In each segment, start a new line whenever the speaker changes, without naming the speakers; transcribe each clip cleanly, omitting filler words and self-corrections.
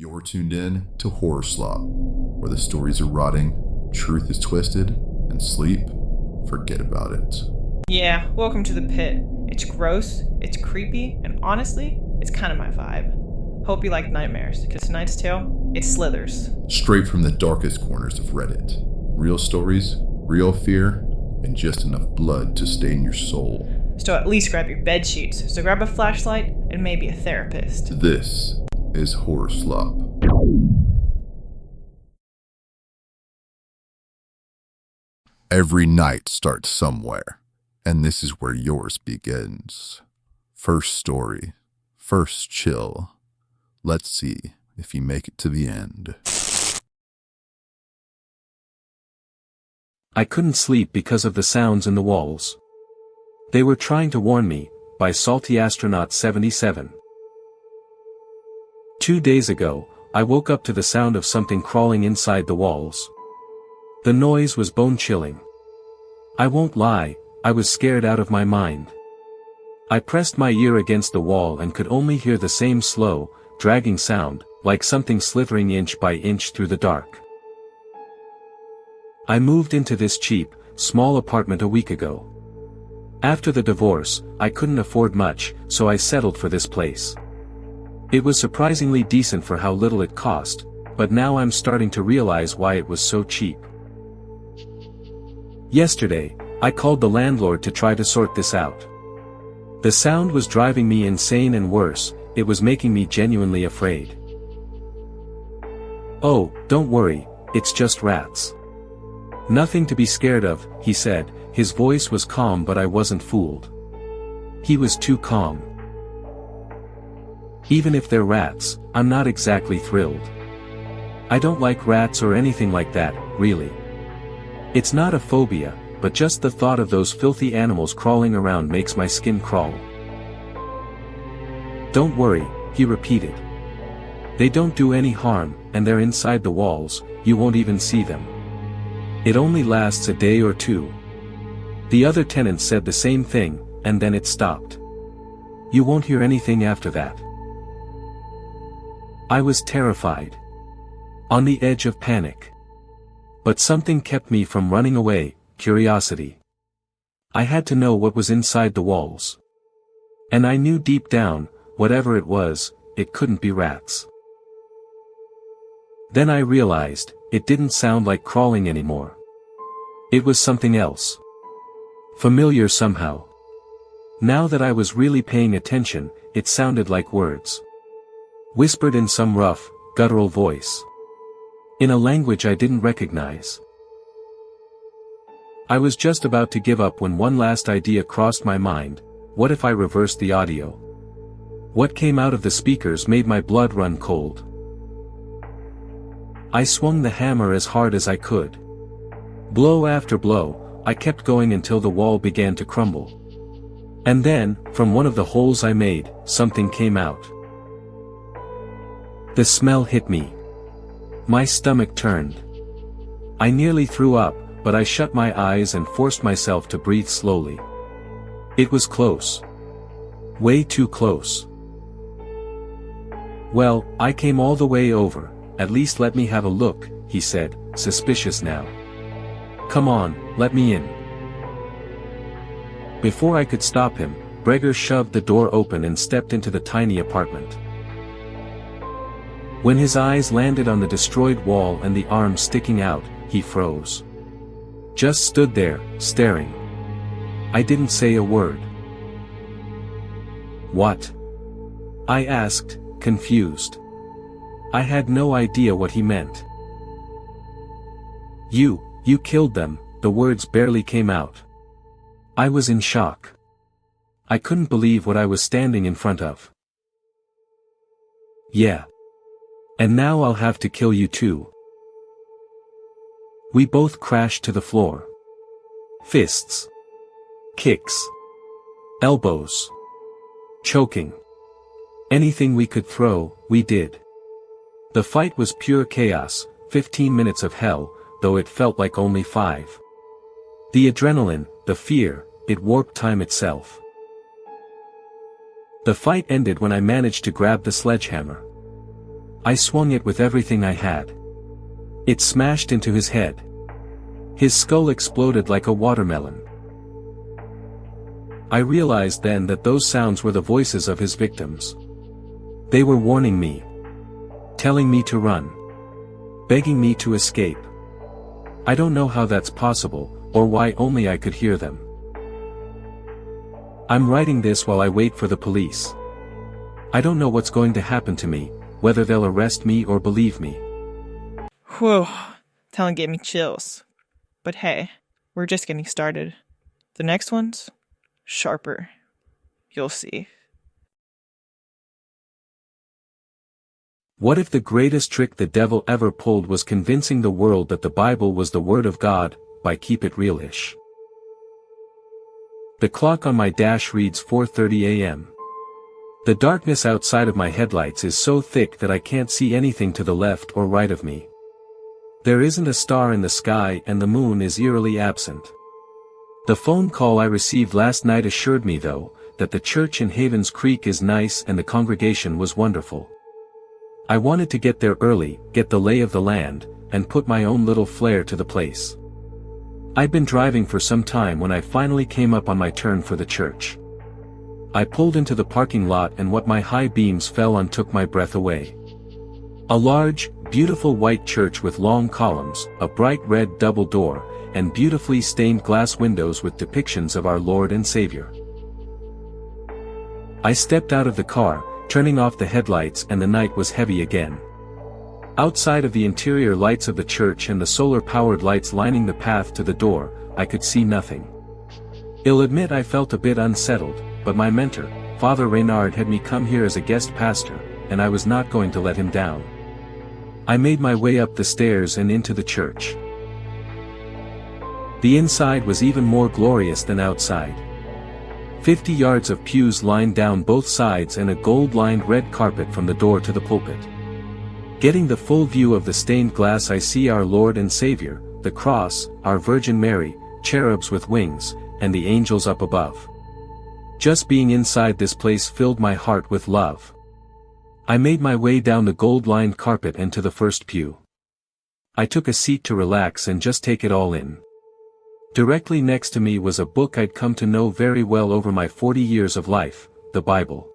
You're tuned in to Horror Slop, where the stories are rotting, truth is twisted, and sleep, forget about it.
Yeah, welcome to the pit. It's gross, it's creepy, and honestly, it's kind of my vibe. Hope you like nightmares, because tonight's tale, it slithers.
Straight from the darkest corners of Reddit. Real stories, real fear, and just enough blood to stain your soul.
So at least grab your bed sheets, so grab a flashlight, and maybe a therapist.
This is Horror Slop. Every night starts somewhere, and this is where yours begins. First story, first chill. Let's see if you make it to the end.
I couldn't sleep because of the sounds in the walls. They were trying to warn me, by Salty Astronaut 77. 2 days ago, I woke up to the sound of something crawling inside the walls. The noise was bone-chilling. I won't lie, I was scared out of my mind. I pressed my ear against the wall and could only hear the same slow, dragging sound, like something slithering inch by inch through the dark. I moved into this cheap, small apartment a week ago. After the divorce, I couldn't afford much, so I settled for this place. It was surprisingly decent for how little it cost, but now I'm starting to realize why it was so cheap. Yesterday, I called the landlord to try to sort this out. The sound was driving me insane, and worse, it was making me genuinely afraid. "Oh, don't worry, it's just rats. Nothing to be scared of," he said. His voice was calm, but I wasn't fooled. He was too calm. Even if they're rats, I'm not exactly thrilled. I don't like rats or anything like that, really. It's not a phobia, but just the thought of those filthy animals crawling around makes my skin crawl. "Don't worry," he repeated. "They don't do any harm, and they're inside the walls, you won't even see them. It only lasts a day or two." The other tenants said the same thing, and then it stopped. "You won't hear anything after that." I was terrified. On the edge of panic. But something kept me from running away, curiosity. I had to know what was inside the walls. And I knew deep down, whatever it was, it couldn't be rats. Then I realized, it didn't sound like crawling anymore. It was something else. Familiar somehow. Now that I was really paying attention, it sounded like words. Whispered in some rough, guttural voice. In a language I didn't recognize. I was just about to give up when one last idea crossed my mind. What if I reversed the audio? What came out of the speakers made my blood run cold. I swung the hammer as hard as I could. Blow after blow, I kept going until the wall began to crumble. And then, from one of the holes I made, something came out. The smell hit me. My stomach turned. I nearly threw up, but I shut my eyes and forced myself to breathe slowly. It was close. Way too close. "Well, I came all the way over, at least let me have a look," he said, suspicious now. "Come on, let me in." Before I could stop him, Breger shoved the door open and stepped into the tiny apartment. When his eyes landed on the destroyed wall and the arm sticking out, he froze. Just stood there, staring. I didn't say a word. "What?" I asked, confused. I had no idea what he meant. You killed them," the words barely came out. I was in shock. I couldn't believe what I was standing in front of. "Yeah. And now I'll have to kill you too." We both crashed to the floor. Fists. Kicks. Elbows. Choking. Anything we could throw, we did. The fight was pure chaos, 15 minutes of hell, though it felt like only 5. The adrenaline, the fear, it warped time itself. The fight ended when I managed to grab the sledgehammer. I swung it with everything I had. It smashed into his head. His skull exploded like a watermelon. I realized then that those sounds were the voices of his victims. They were warning me. Telling me to run. Begging me to escape. I don't know how that's possible, or why only I could hear them. I'm writing this while I wait for the police. I don't know what's going to happen to me, whether they'll arrest me or believe me.
Whew, telling gave me chills. But hey, we're just getting started. The next one's sharper. You'll see.
What if the greatest trick the devil ever pulled was convincing the world that the Bible was the Word of God, by Keep It Real-ish? The clock on my dash reads 4:30 a.m. The darkness outside of my headlights is so thick that I can't see anything to the left or right of me. There isn't a star in the sky and the moon is eerily absent. The phone call I received last night assured me though, that the church in Havens Creek is nice and the congregation was wonderful. I wanted to get there early, get the lay of the land, and put my own little flair to the place. I'd been driving for some time when I finally came up on my turn for the church. I pulled into the parking lot and what my high beams fell on took my breath away. A large, beautiful white church with long columns, a bright red double door, and beautifully stained glass windows with depictions of our Lord and Savior. I stepped out of the car, turning off the headlights, and the night was heavy again. Outside of the interior lights of the church and the solar-powered lights lining the path to the door, I could see nothing. I'll admit I felt a bit unsettled, but my mentor, Father Reynard, had me come here as a guest pastor, and I was not going to let him down. I made my way up the stairs and into the church. The inside was even more glorious than outside. 50 yards of pews lined down both sides and a gold-lined red carpet from the door to the pulpit. Getting the full view of the stained glass, I see our Lord and Savior, the cross, our Virgin Mary, cherubs with wings, and the angels up above. Just being inside this place filled my heart with love. I made my way down the gold-lined carpet and to the first pew. I took a seat to relax and just take it all in. Directly next to me was a book I'd come to know very well over my 40 years of life, the Bible.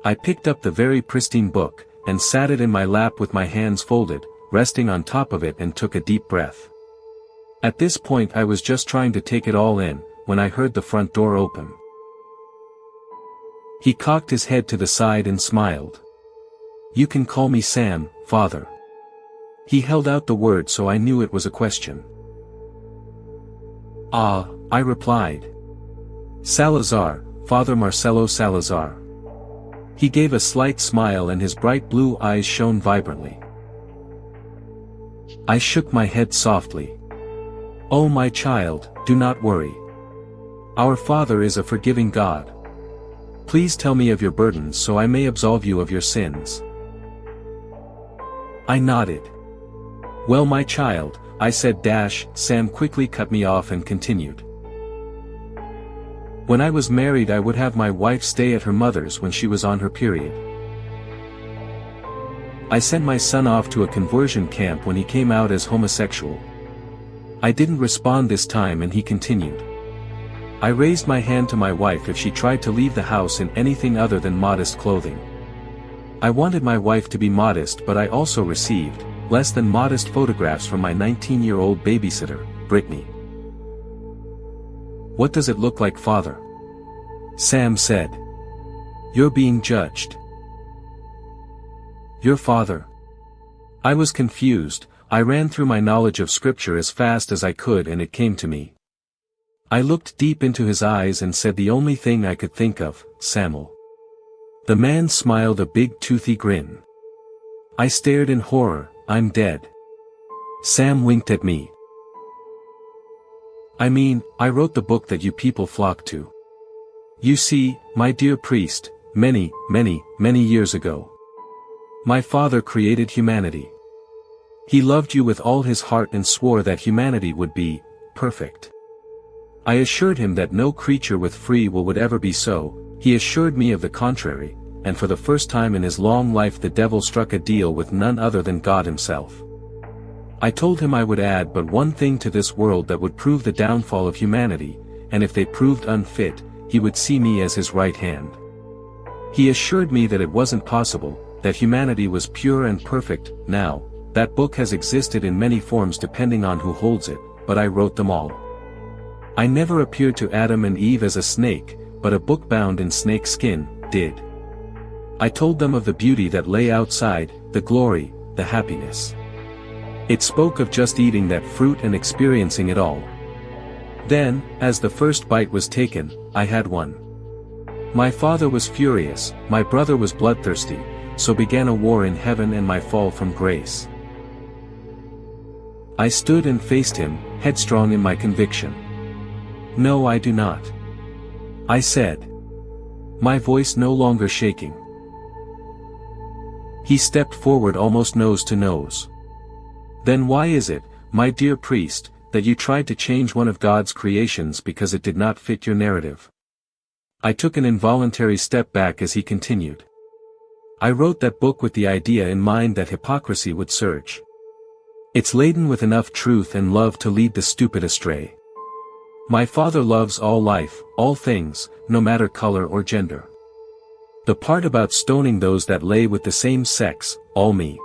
I picked up the very pristine book, and sat it in my lap with my hands folded, resting on top of it, and took a deep breath. At this point I was just trying to take it all in, when I heard the front door open. He cocked his head to the side and smiled. "You can call me Sam, Father." He held out the word, so I knew it was a question. "Ah," I replied. "Salazar, Father Marcelo Salazar." He gave a slight smile and his bright blue eyes shone vibrantly. I shook my head softly. "Oh my child, do not worry. Our Father is a forgiving God. Please tell me of your burdens so I may absolve you of your sins." I nodded. "Well my child," I said. Sam quickly cut me off and continued. "When I was married I would have my wife stay at her mother's when she was on her period. I sent my son off to a conversion camp when he came out as homosexual. I didn't respond this time," and he continued. "I raised my hand to my wife if she tried to leave the house in anything other than modest clothing. I wanted my wife to be modest, but I also received less than modest photographs from my 19-year-old babysitter, Brittany." "What does it look like, Father?" Sam said. "You're being judged." "Your father?" I was confused. I ran through my knowledge of scripture as fast as I could and it came to me. I looked deep into his eyes and said the only thing I could think of, "Samuel." The man smiled a big toothy grin. I stared in horror. "I'm dead." Sam winked at me. "I mean, I wrote the book that you people flock to. You see, my dear priest, many, many, many years ago, my father created humanity. He loved you with all his heart and swore that humanity would be perfect. I assured him that no creature with free will would ever be so. He assured me of the contrary, and for the first time in his long life the devil struck a deal with none other than God himself. I told him I would add but one thing to this world that would prove the downfall of humanity, and if they proved unfit, he would see me as his right hand. He assured me that it wasn't possible, that humanity was pure and perfect. Now, that book has existed in many forms depending on who holds it, but I wrote them all. I never appeared to Adam and Eve as a snake, but a book bound in snake skin did. I told them of the beauty that lay outside, the glory, the happiness. It spoke of just eating that fruit and experiencing it all. Then, as the first bite was taken, I had one. My father was furious, my brother was bloodthirsty, so began a war in heaven and my fall from grace. I stood and faced him, headstrong in my conviction. No, I do not. I said. My voice no longer shaking. He stepped forward almost nose to nose. Then why is it, my dear priest, that you tried to change one of God's creations because it did not fit your narrative? I took an involuntary step back as he continued. I wrote that book with the idea in mind that hypocrisy would surge. It's laden with enough truth and love to lead the stupid astray. My Father loves all life, all things, no matter color or gender. The part about stoning those that lay with the same sex, all me.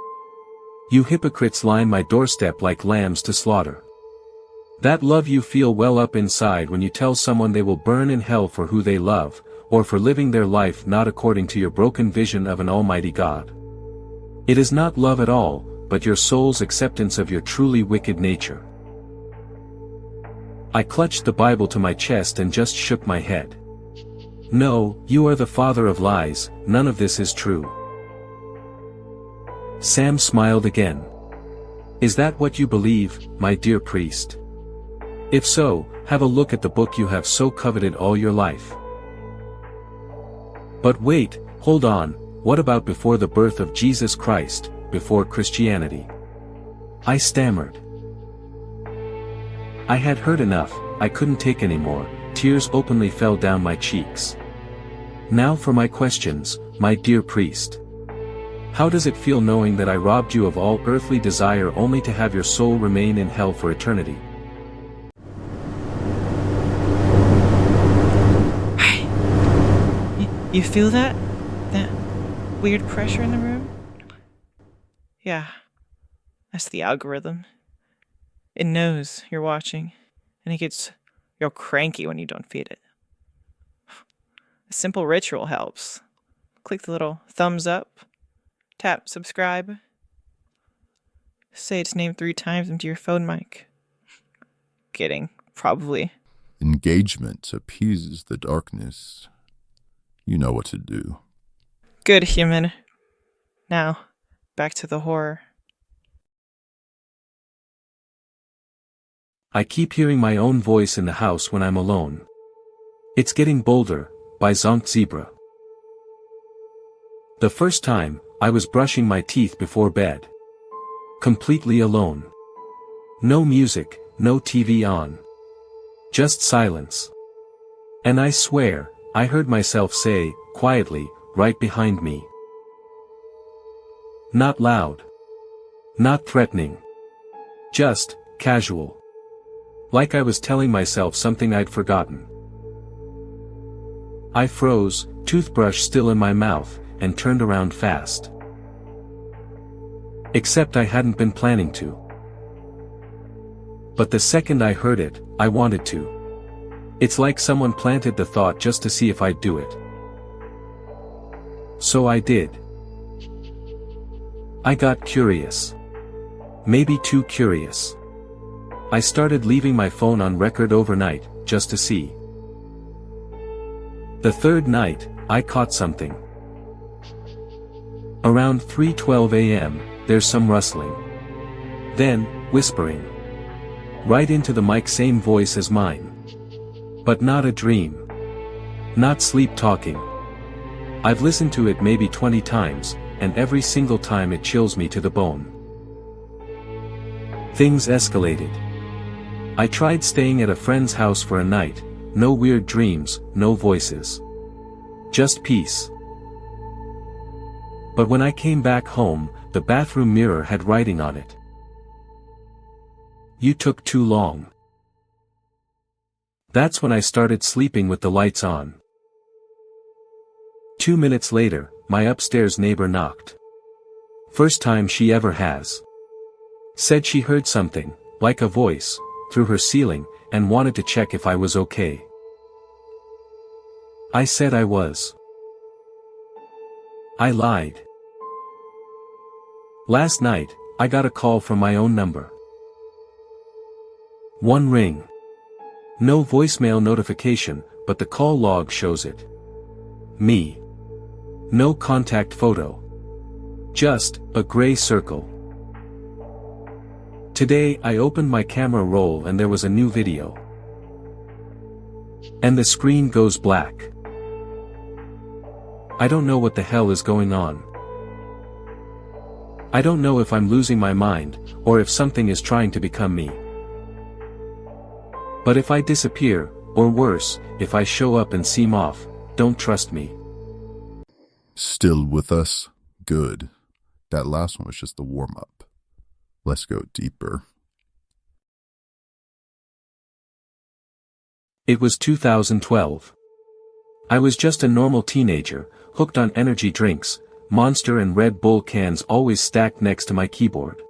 You hypocrites line my doorstep like lambs to slaughter. That love you feel well up inside when you tell someone they will burn in hell for who they love, or for living their life not according to your broken vision of an almighty God. It is not love at all, but your soul's acceptance of your truly wicked nature. I clutched the Bible to my chest and just shook my head. No, you are the father of lies, none of this is true. Sam smiled again. Is that what you believe, my dear priest? If so, have a look at the book you have so coveted all your life. But wait, hold on, what about before the birth of Jesus Christ, before Christianity? I stammered. I had heard enough, I couldn't take any more, tears openly fell down my cheeks. Now for my questions, my dear priest. How does it feel knowing that I robbed you of all earthly desire only to have your soul remain in hell for eternity?
You feel that? That weird pressure in the room? Yeah, that's the algorithm. It knows you're watching, and it gets real cranky when you don't feed it. A simple ritual helps. Click the little thumbs up, tap subscribe, say its name 3 times into your phone mic. Kidding, probably.
Engagement appeases the darkness. You know what to do.
Good, human. Now, back to the horror.
I keep hearing my own voice in the house when I'm alone. It's Getting Bolder, by Zonk Zebra. The first time, I was brushing my teeth before bed. Completely alone. No music, no TV on. Just silence. And I swear, I heard myself say, quietly, right behind me. Not loud. Not threatening. Just, casual. Like I was telling myself something I'd forgotten. I froze, toothbrush still in my mouth, and turned around fast. Except I hadn't been planning to. But the second I heard it, I wanted to. It's like someone planted the thought just to see if I'd do it. So I did. I got curious. Maybe too curious. I started leaving my phone on record overnight, just to see. The third night, I caught something. Around 3:12 a.m., there's some rustling. Then, whispering. Right into the mic, same voice as mine. But not a dream. Not sleep talking. I've listened to it maybe 20 times, and every single time it chills me to the bone. Things escalated. I tried staying at a friend's house for a night, no weird dreams, no voices. Just peace. But when I came back home, the bathroom mirror had writing on it. "You took too long." That's when I started sleeping with the lights on. 2 minutes later, my upstairs neighbor knocked. First time she ever has. Said she heard something, like a voice, through her ceiling, and wanted to check if I was okay. I said I was. I lied. Last night, I got a call from my own number. One ring. No voicemail notification, but the call log shows it. Me. No contact photo. Just a gray circle. Today I opened my camera roll and there was a new video. And the screen goes black. I don't know what the hell is going on. I don't know if I'm losing my mind, or if something is trying to become me. But if I disappear, or worse, if I show up and seem off, don't trust me.
Still with us? Good. That last one was just the warm-up. Let's go deeper.
It was 2012. I was just a normal teenager, hooked on energy drinks, Monster and Red Bull cans always stacked next to my keyboard.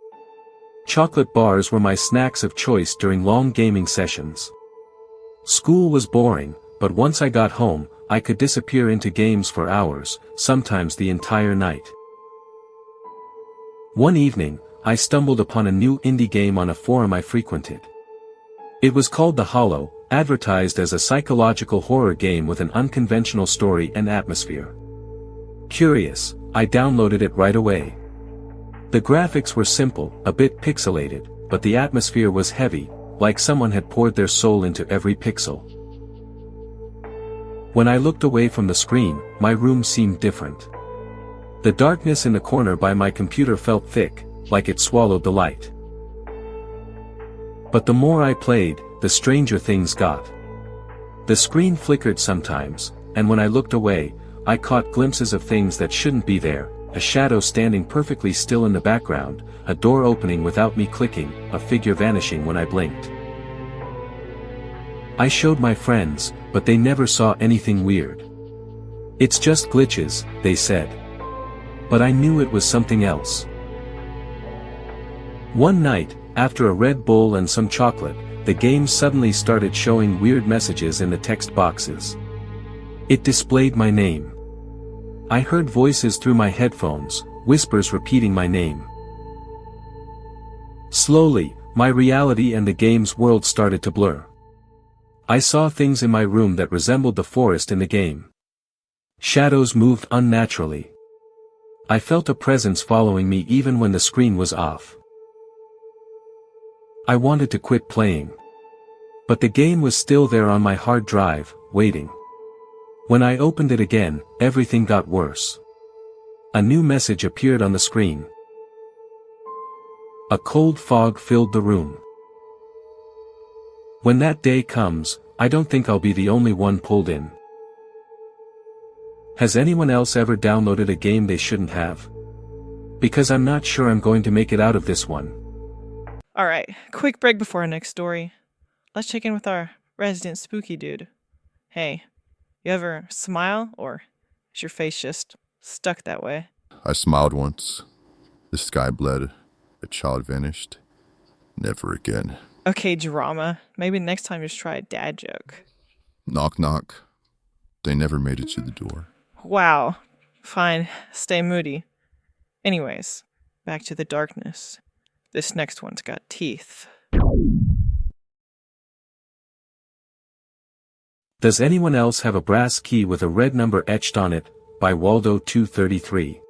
Chocolate bars were my snacks of choice during long gaming sessions. School was boring, but once I got home, I could disappear into games for hours, sometimes the entire night. One evening, I stumbled upon a new indie game on a forum I frequented. It was called The Hollow, advertised as a psychological horror game with an unconventional story and atmosphere. Curious, I downloaded it right away. The graphics were simple, a bit pixelated, but the atmosphere was heavy, like someone had poured their soul into every pixel. When I looked away from the screen, my room seemed different. The darkness in the corner by my computer felt thick, like it swallowed the light. But the more I played, the stranger things got. The screen flickered sometimes, and when I looked away, I caught glimpses of things that shouldn't be there, a shadow standing perfectly still in the background, a door opening without me clicking, a figure vanishing when I blinked. I showed my friends, but they never saw anything weird. It's just glitches, they said. But I knew it was something else. One night, after a Red Bull and some chocolate, the game suddenly started showing weird messages in the text boxes. It displayed my name. I heard voices through my headphones, whispers repeating my name. Slowly, my reality and the game's world started to blur. I saw things in my room that resembled the forest in the game. Shadows moved unnaturally. I felt a presence following me even when the screen was off. I wanted to quit playing. But the game was still there on my hard drive, waiting. When I opened it again, everything got worse. A new message appeared on the screen. A cold fog filled the room. When that day comes, I don't think I'll be the only one pulled in. Has anyone else ever downloaded a game they shouldn't have? Because I'm not sure I'm going to make it out of this one.
Alright, quick break before our next story. Let's check in with our resident spooky dude. Hey, you ever smile, or is your face just stuck that way?
I smiled once. The sky bled. A child vanished. Never again.
Okay, drama. Maybe next time just try a dad joke.
Knock knock. They never made it to the door.
Wow. Fine, stay moody. Anyways, back to the darkness. This next one's got teeth.
Does anyone else have a brass key with a red number etched on it, by Waldo 233?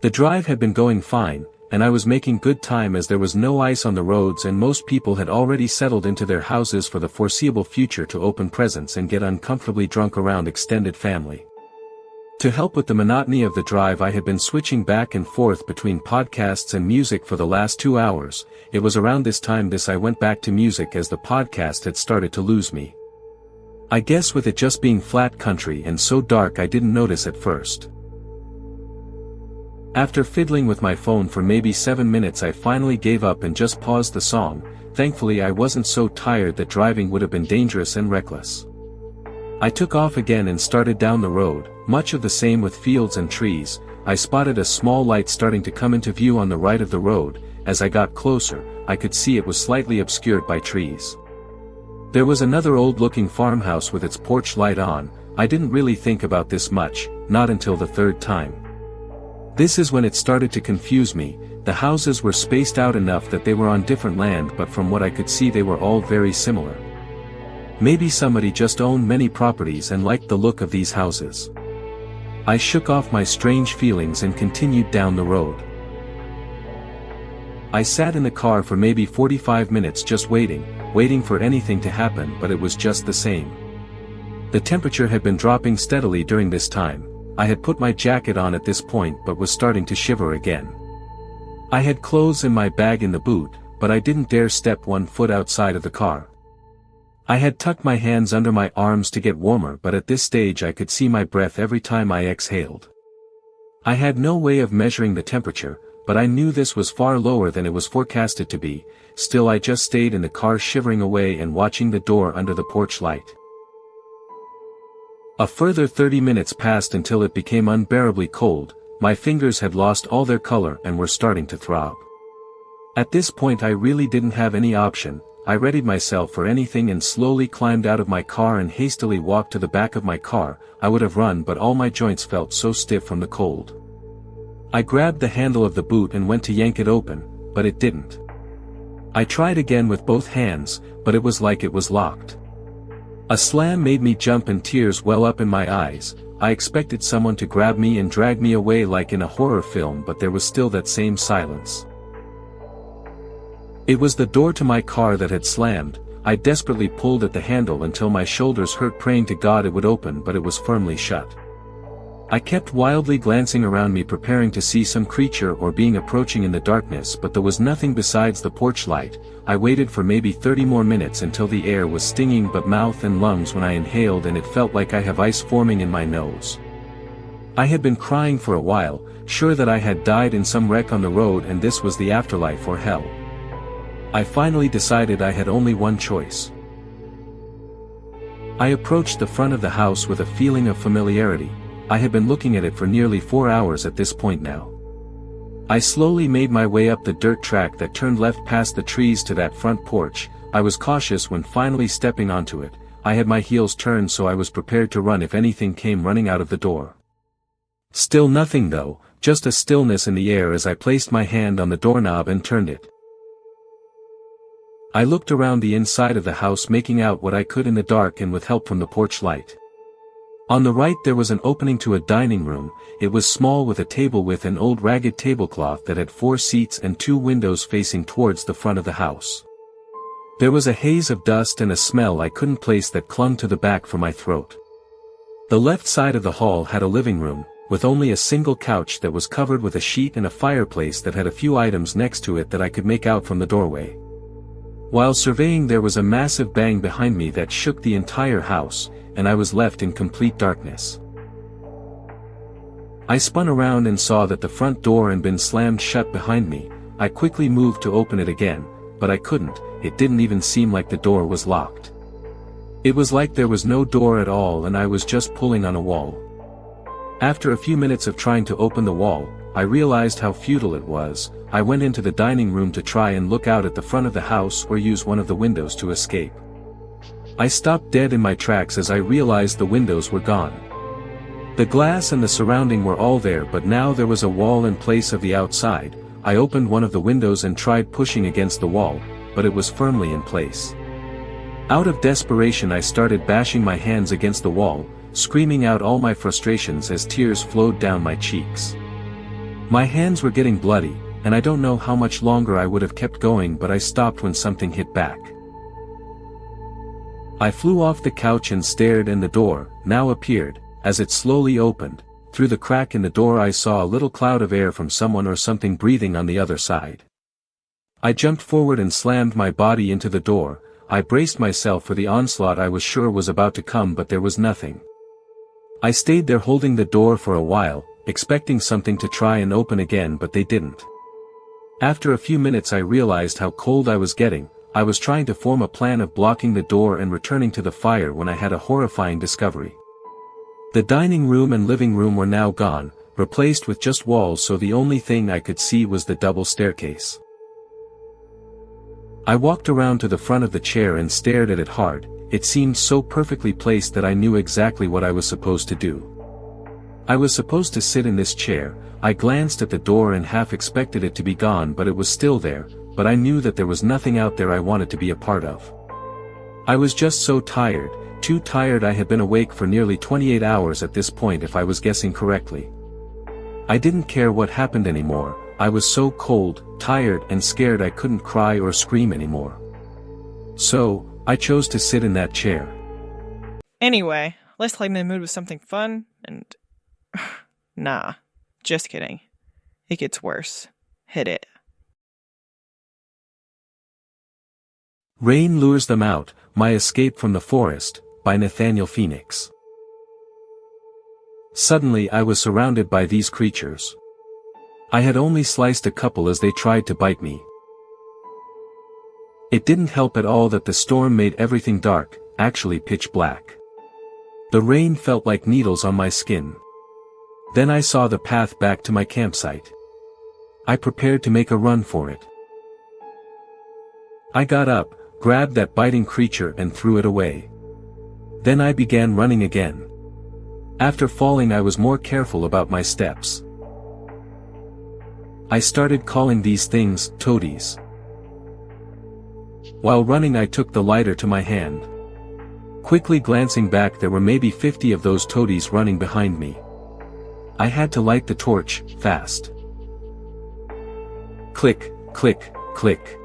The drive had been going fine, and I was making good time as there was no ice on the roads and most people had already settled into their houses for the foreseeable future to open presents and get uncomfortably drunk around extended family. To help with the monotony of the drive, I had been switching back and forth between podcasts and music for the last 2 hours. It was around this time I went back to music as the podcast had started to lose me. I guess with it just being flat country and so dark I didn't notice at first. After fiddling with my phone for maybe 7 minutes, I finally gave up and just paused the song. Thankfully I wasn't so tired that driving would have been dangerous and reckless. I took off again and started down the road, much of the same with fields and trees. I spotted a small light starting to come into view on the right of the road. As I got closer, I could see it was slightly obscured by trees. There was another old-looking farmhouse with its porch light on. I didn't really think about this much, not until the third time. This is when it started to confuse me. The houses were spaced out enough that they were on different land, but from what I could see they were all very similar. Maybe somebody just owned many properties and liked the look of these houses. I shook off my strange feelings and continued down the road. I sat in the car for maybe 45 minutes just waiting for anything to happen, but it was just the same. The temperature had been dropping steadily during this time. I had put my jacket on at this point but was starting to shiver again. I had clothes in my bag in the boot, but I didn't dare step 1 foot outside of the car. I had tucked my hands under my arms to get warmer, but at this stage I could see my breath every time I exhaled. I had no way of measuring the temperature, but I knew this was far lower than it was forecasted to be. Still, I just stayed in the car shivering away and watching the door under the porch light. A further 30 minutes passed until it became unbearably cold. My fingers had lost all their color and were starting to throb. At this point I really didn't have any option. I readied myself for anything and slowly climbed out of my car and hastily walked to the back of my car. I would have run, but all my joints felt so stiff from the cold. I grabbed the handle of the boot and went to yank it open, but it didn't. I tried again with both hands, but it was like it was locked. A slam made me jump and tears well up in my eyes. I expected someone to grab me and drag me away like in a horror film, but there was still that same silence. It was the door to my car that had slammed. I desperately pulled at the handle until my shoulders hurt, praying to God it would open, but it was firmly shut. I kept wildly glancing around me, preparing to see some creature or being approaching in the darkness, but there was nothing besides the porch light. I waited for maybe 30 more minutes until the air was stinging but mouth and lungs when I inhaled, and it felt like I have ice forming in my nose. I had been crying for a while, sure that I had died in some wreck on the road and this was the afterlife or hell. I finally decided I had only one choice. I approached the front of the house with a feeling of familiarity. I had been looking at it for nearly 4 hours at this point now. I slowly made my way up the dirt track that turned left past the trees to that front porch. I was cautious when finally stepping onto it. I had my heels turned, so I was prepared to run if anything came running out of the door. Still nothing though, just a stillness in the air as I placed my hand on the doorknob and turned it. I looked around the inside of the house, making out what I could in the dark and with help from the porch light. On the right there was an opening to a dining room. It was small, with a table with an old ragged tablecloth that had 4 seats and 2 windows facing towards the front of the house. There was a haze of dust and a smell I couldn't place that clung to the back of my throat. The left side of the hall had a living room, with only a single couch that was covered with a sheet and a fireplace that had a few items next to it that I could make out from the doorway. While surveying, there was a massive bang behind me that shook the entire house, and I was left in complete darkness. I spun around and saw that the front door had been slammed shut behind me. I quickly moved to open it again, but I couldn't. It didn't even seem like the door was locked. It was like there was no door at all and I was just pulling on a wall. After a few minutes of trying to open the wall, I realized how futile it was. I went into the dining room to try and look out at the front of the house or use one of the windows to escape. I stopped dead in my tracks as I realized the windows were gone. The glass and the surrounding were all there, but now there was a wall in place of the outside. I opened one of the windows and tried pushing against the wall, but it was firmly in place. Out of desperation I started bashing my hands against the wall, screaming out all my frustrations as tears flowed down my cheeks. My hands were getting bloody, and I don't know how much longer I would have kept going, but I stopped when something hit back. I flew off the couch and stared, and the door now appeared. As it slowly opened, through the crack in the door I saw a little cloud of air from someone or something breathing on the other side. I jumped forward and slammed my body into the door. I braced myself for the onslaught I was sure was about to come, but there was nothing. I stayed there holding the door for a while, expecting something to try and open again, but they didn't. After a few minutes I realized how cold I was getting. I was trying to form a plan of blocking the door and returning to the fire when I had a horrifying discovery. The dining room and living room were now gone, replaced with just walls, so the only thing I could see was the double staircase. I walked around to the front of the chair and stared at it hard. It seemed so perfectly placed that I knew exactly what I was supposed to do. I was supposed to sit in this chair. I glanced at the door and half expected it to be gone, but it was still there, but I knew that there was nothing out there I wanted to be a part of. I was just so tired, too tired. I had been awake for nearly 28 hours at this point, if I was guessing correctly. I didn't care what happened anymore. I was so cold, tired, and scared I couldn't cry or scream anymore. So, I chose to sit in that chair.
Anyway, let's lighten the mood with something fun and... Nah, just kidding. It gets worse. Hit it.
Rain Lures Them Out, My Escape from the Forest, by Nathaniel Phoenix. Suddenly I was surrounded by these creatures. I had only sliced a couple as they tried to bite me. It didn't help at all that the storm made everything dark, actually pitch black. The rain felt like needles on my skin. Then I saw the path back to my campsite. I prepared to make a run for it. I got up, grabbed that biting creature and threw it away. Then I began running again. After falling I was more careful about my steps. I started calling these things toadies. While running I took the lighter to my hand. Quickly glancing back, there were maybe 50 of those toadies running behind me. I had to light the torch, fast. Click, click, click.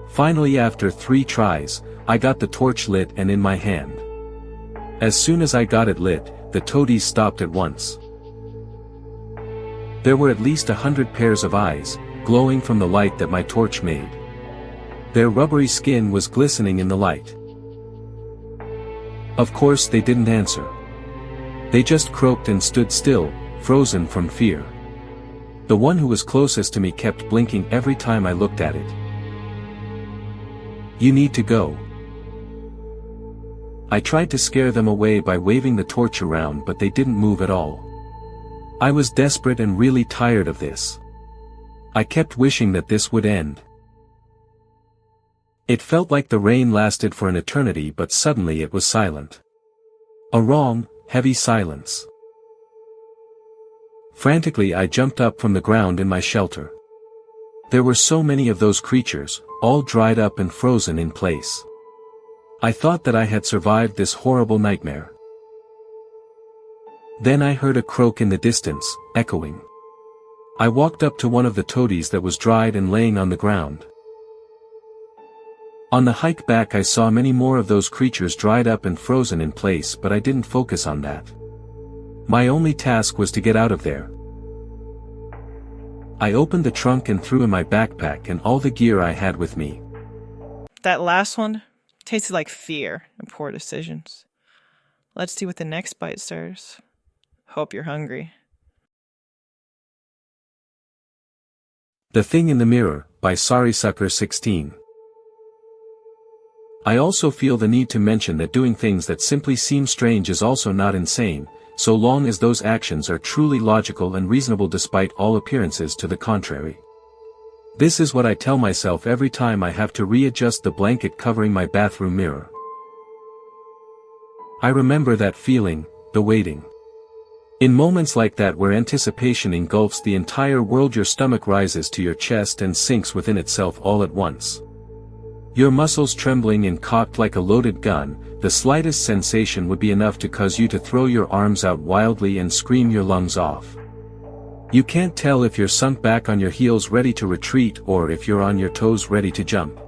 Finally, after 3 tries, I got the torch lit and in my hand. As soon as I got it lit, the toadies stopped at once. There were at least 100 pairs of eyes, glowing from the light that my torch made. Their rubbery skin was glistening in the light. Of course they didn't answer. They just croaked and stood still, frozen from fear. The one who was closest to me kept blinking every time I looked at it. "You need to go." I tried to scare them away by waving the torch around, but they didn't move at all. I was desperate and really tired of this. I kept wishing that this would end. It felt like the rain lasted for an eternity, but suddenly it was silent. A wrong, heavy silence. Frantically I jumped up from the ground in my shelter. There were so many of those creatures, all dried up and frozen in place. I thought that I had survived this horrible nightmare. Then I heard a croak in the distance, echoing. I walked up to one of the toadies that was dried and laying on the ground. On the hike back I saw many more of those creatures dried up and frozen in place, but I didn't focus on that. My only task was to get out of there. I opened the trunk and threw in my backpack and all the gear I had with me.
That last one tasted like fear and poor decisions. Let's see what the next bite stirs. Hope you're hungry.
The Thing in the Mirror, by Sorrysucker16. I also feel the need to mention that doing things that simply seem strange is also not insane, so long as those actions are truly logical and reasonable despite all appearances to the contrary. This is what I tell myself every time I have to readjust the blanket covering my bathroom mirror. I remember that feeling, the waiting. In moments like that where anticipation engulfs the entire world, your stomach rises to your chest and sinks within itself all at once. Your muscles trembling and cocked like a loaded gun, the slightest sensation would be enough to cause you to throw your arms out wildly and scream your lungs off. You can't tell if you're sunk back on your heels ready to retreat or if you're on your toes ready to jump.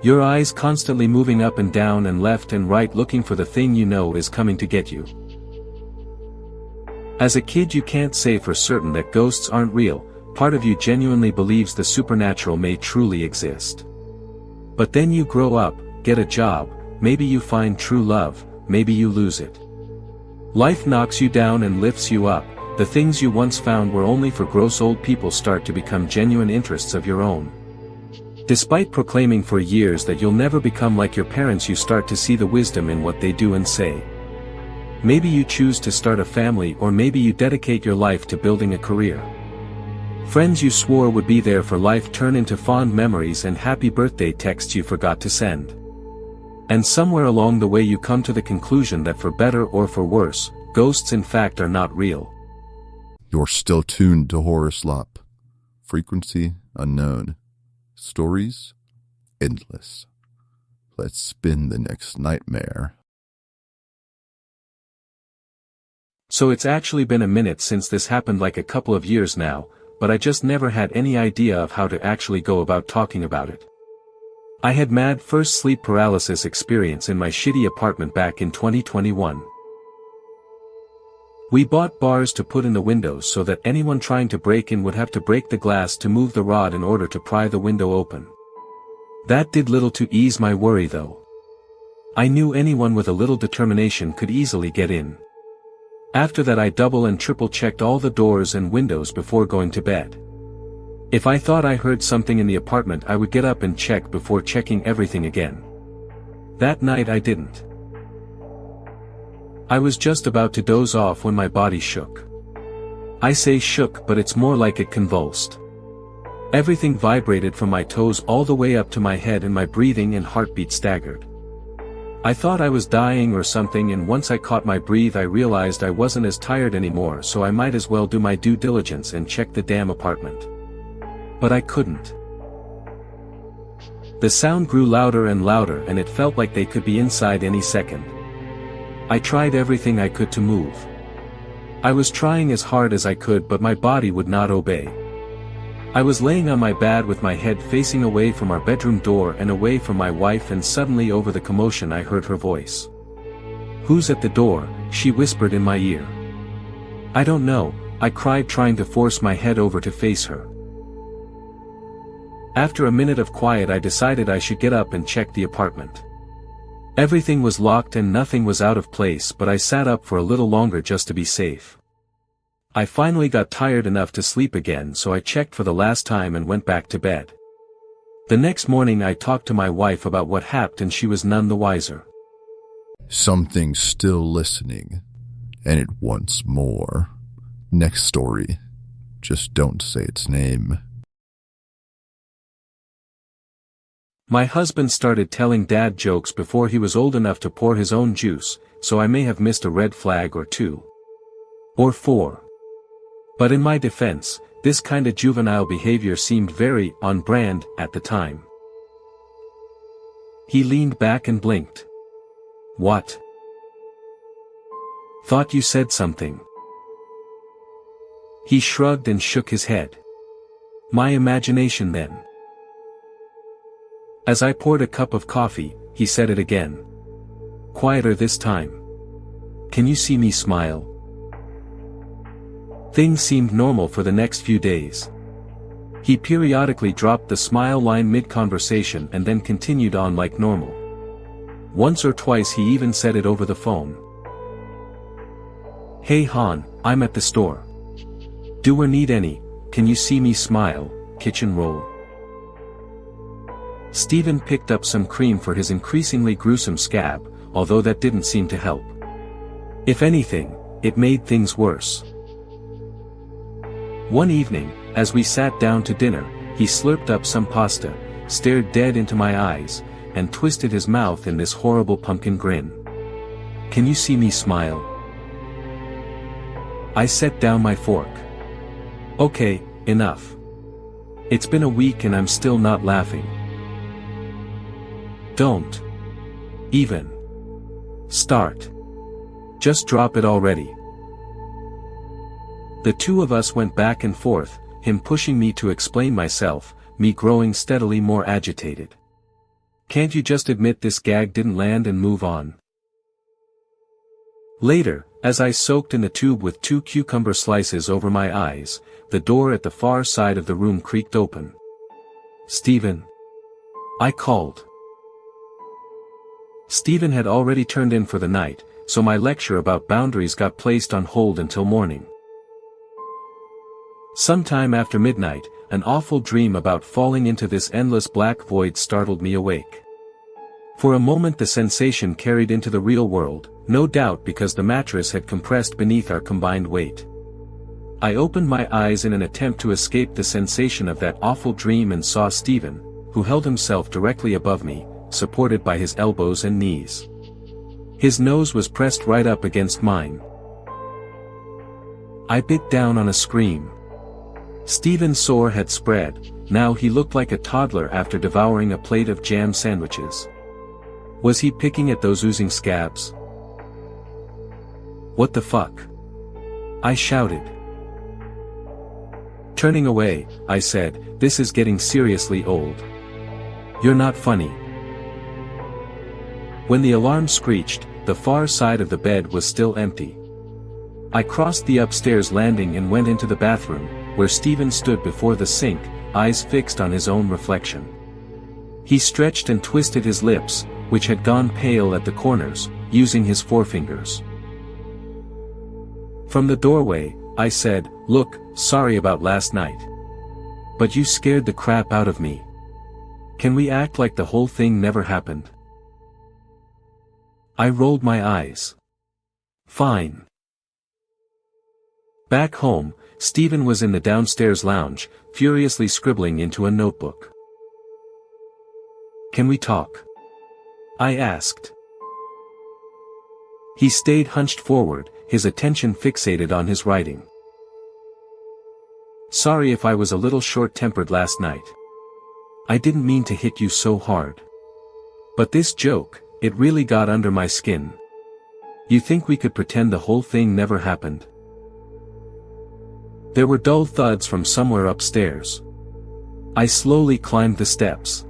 Your eyes constantly moving up and down and left and right looking for the thing you know is coming to get you. As a kid you can't say for certain that ghosts aren't real, part of you genuinely believes the supernatural may truly exist. But then you grow up, get a job, maybe you find true love, maybe you lose it. Life knocks you down and lifts you up. The things you once found were only for gross old people start to become genuine interests of your own. Despite proclaiming for years that you'll never become like your parents, you start to see the wisdom in what they do and say. Maybe you choose to start a family, or maybe you dedicate your life to building a career. Friends you swore would be there for life turn into fond memories and happy birthday texts you forgot to send. And somewhere along the way you come to the conclusion that for better or for worse, ghosts in fact are not real.
You're still tuned to Horror Slop. Frequency unknown. Stories endless. Let's spin the next nightmare.
So it's actually been a minute since this happened, like a couple of years now, but I just never had any idea of how to actually go about talking about it. I had mad first sleep paralysis experience in my shitty apartment back in 2021. We bought bars to put in the windows so that anyone trying to break in would have to break the glass to move the rod in order to pry the window open. That did little to ease my worry though. I knew anyone with a little determination could easily get in. After that I double and triple checked all the doors and windows before going to bed. If I thought I heard something in the apartment, I would get up and check before checking everything again. That night I didn't. I was just about to doze off when my body shook. I say shook, but it's more like it convulsed. Everything vibrated from my toes all the way up to my head, and my breathing and heartbeat staggered. I thought I was dying or something, and once I caught my breath I realized I wasn't as tired anymore, so I might as well do my due diligence and check the damn apartment. But I couldn't. The sound grew louder and louder, and it felt like they could be inside any second. I tried everything I could to move. I was trying as hard as I could, but my body would not obey. I was laying on my bed with my head facing away from our bedroom door and away from my wife, and suddenly over the commotion I heard her voice. "Who's at the door?" she whispered in my ear. "I don't know," I cried, trying to force my head over to face her. After a minute of quiet I decided I should get up and check the apartment. Everything was locked and nothing was out of place, but I sat up for a little longer just to be safe. I finally got tired enough to sleep again, so I checked for the last time and went back to bed. The next morning I talked to my wife about what happened, and she was none the wiser.
Something's still listening, and it wants more. Next story. Just don't say its name.
My husband started telling dad jokes before he was old enough to pour his own juice, so I may have missed a red flag or two. Or four. But in my defense, this kind of juvenile behavior seemed very on brand at the time. He leaned back and blinked. "What? Thought you said something." He shrugged and shook his head. "My imagination then." As I poured a cup of coffee, he said it again. Quieter this time. "Can you see me smile?" Things seemed normal for the next few days. He periodically dropped the smile line mid-conversation and then continued on like normal. Once or twice he even said it over the phone. "Hey Han, I'm at the store. Do we need any? Can you see me smile? Kitchen roll." Stephen picked up some cream for his increasingly gruesome scab, although that didn't seem to help. If anything, it made things worse. One evening, as we sat down to dinner, he slurped up some pasta, stared dead into my eyes, and twisted his mouth in this horrible pumpkin grin. "Can you see me smile?" I set down my fork. "Okay, enough. It's been a week and I'm still not laughing. Don't even start. Just drop it already." The two of us went back and forth, him pushing me to explain myself, me growing steadily more agitated. "Can't you just admit this gag didn't land and move on?" Later, as I soaked in the tube with 2 cucumber slices over my eyes, the door at the far side of the room creaked open. "Stephen?" I called. Stephen had already turned in for the night, so my lecture about boundaries got placed on hold until morning. Sometime after midnight, an awful dream about falling into this endless black void startled me awake. For a moment the sensation carried into the real world, no doubt because the mattress had compressed beneath our combined weight. I opened my eyes in an attempt to escape the sensation of that awful dream and saw Stephen, who held himself directly above me, supported by his elbows and knees. His nose was pressed right up against mine. I bit down on a scream. Stephen's sore had spread, now he looked like a toddler after devouring a plate of jam sandwiches. Was he picking at those oozing scabs? What the fuck? I shouted. Turning away, I said, "This is getting seriously old. You're not funny." When the alarm screeched, the far side of the bed was still empty. I crossed the upstairs landing and went into the bathroom, where Stephen stood before the sink, eyes fixed on his own reflection. He stretched and twisted his lips, which had gone pale at the corners, using his forefingers. From the doorway, I said, "Look, sorry about last night. But you scared the crap out of me. Can we act like the whole thing never happened?" I rolled my eyes. Fine. Back home, Stephen was in the downstairs lounge, furiously scribbling into a notebook. "Can we talk?" I asked. He stayed hunched forward, his attention fixated on his writing. "Sorry if I was a little short-tempered last night. I didn't mean to hit you so hard. But this joke, it really got under my skin. You think we could pretend the whole thing never happened?" There were dull thuds from somewhere upstairs. I slowly climbed the steps.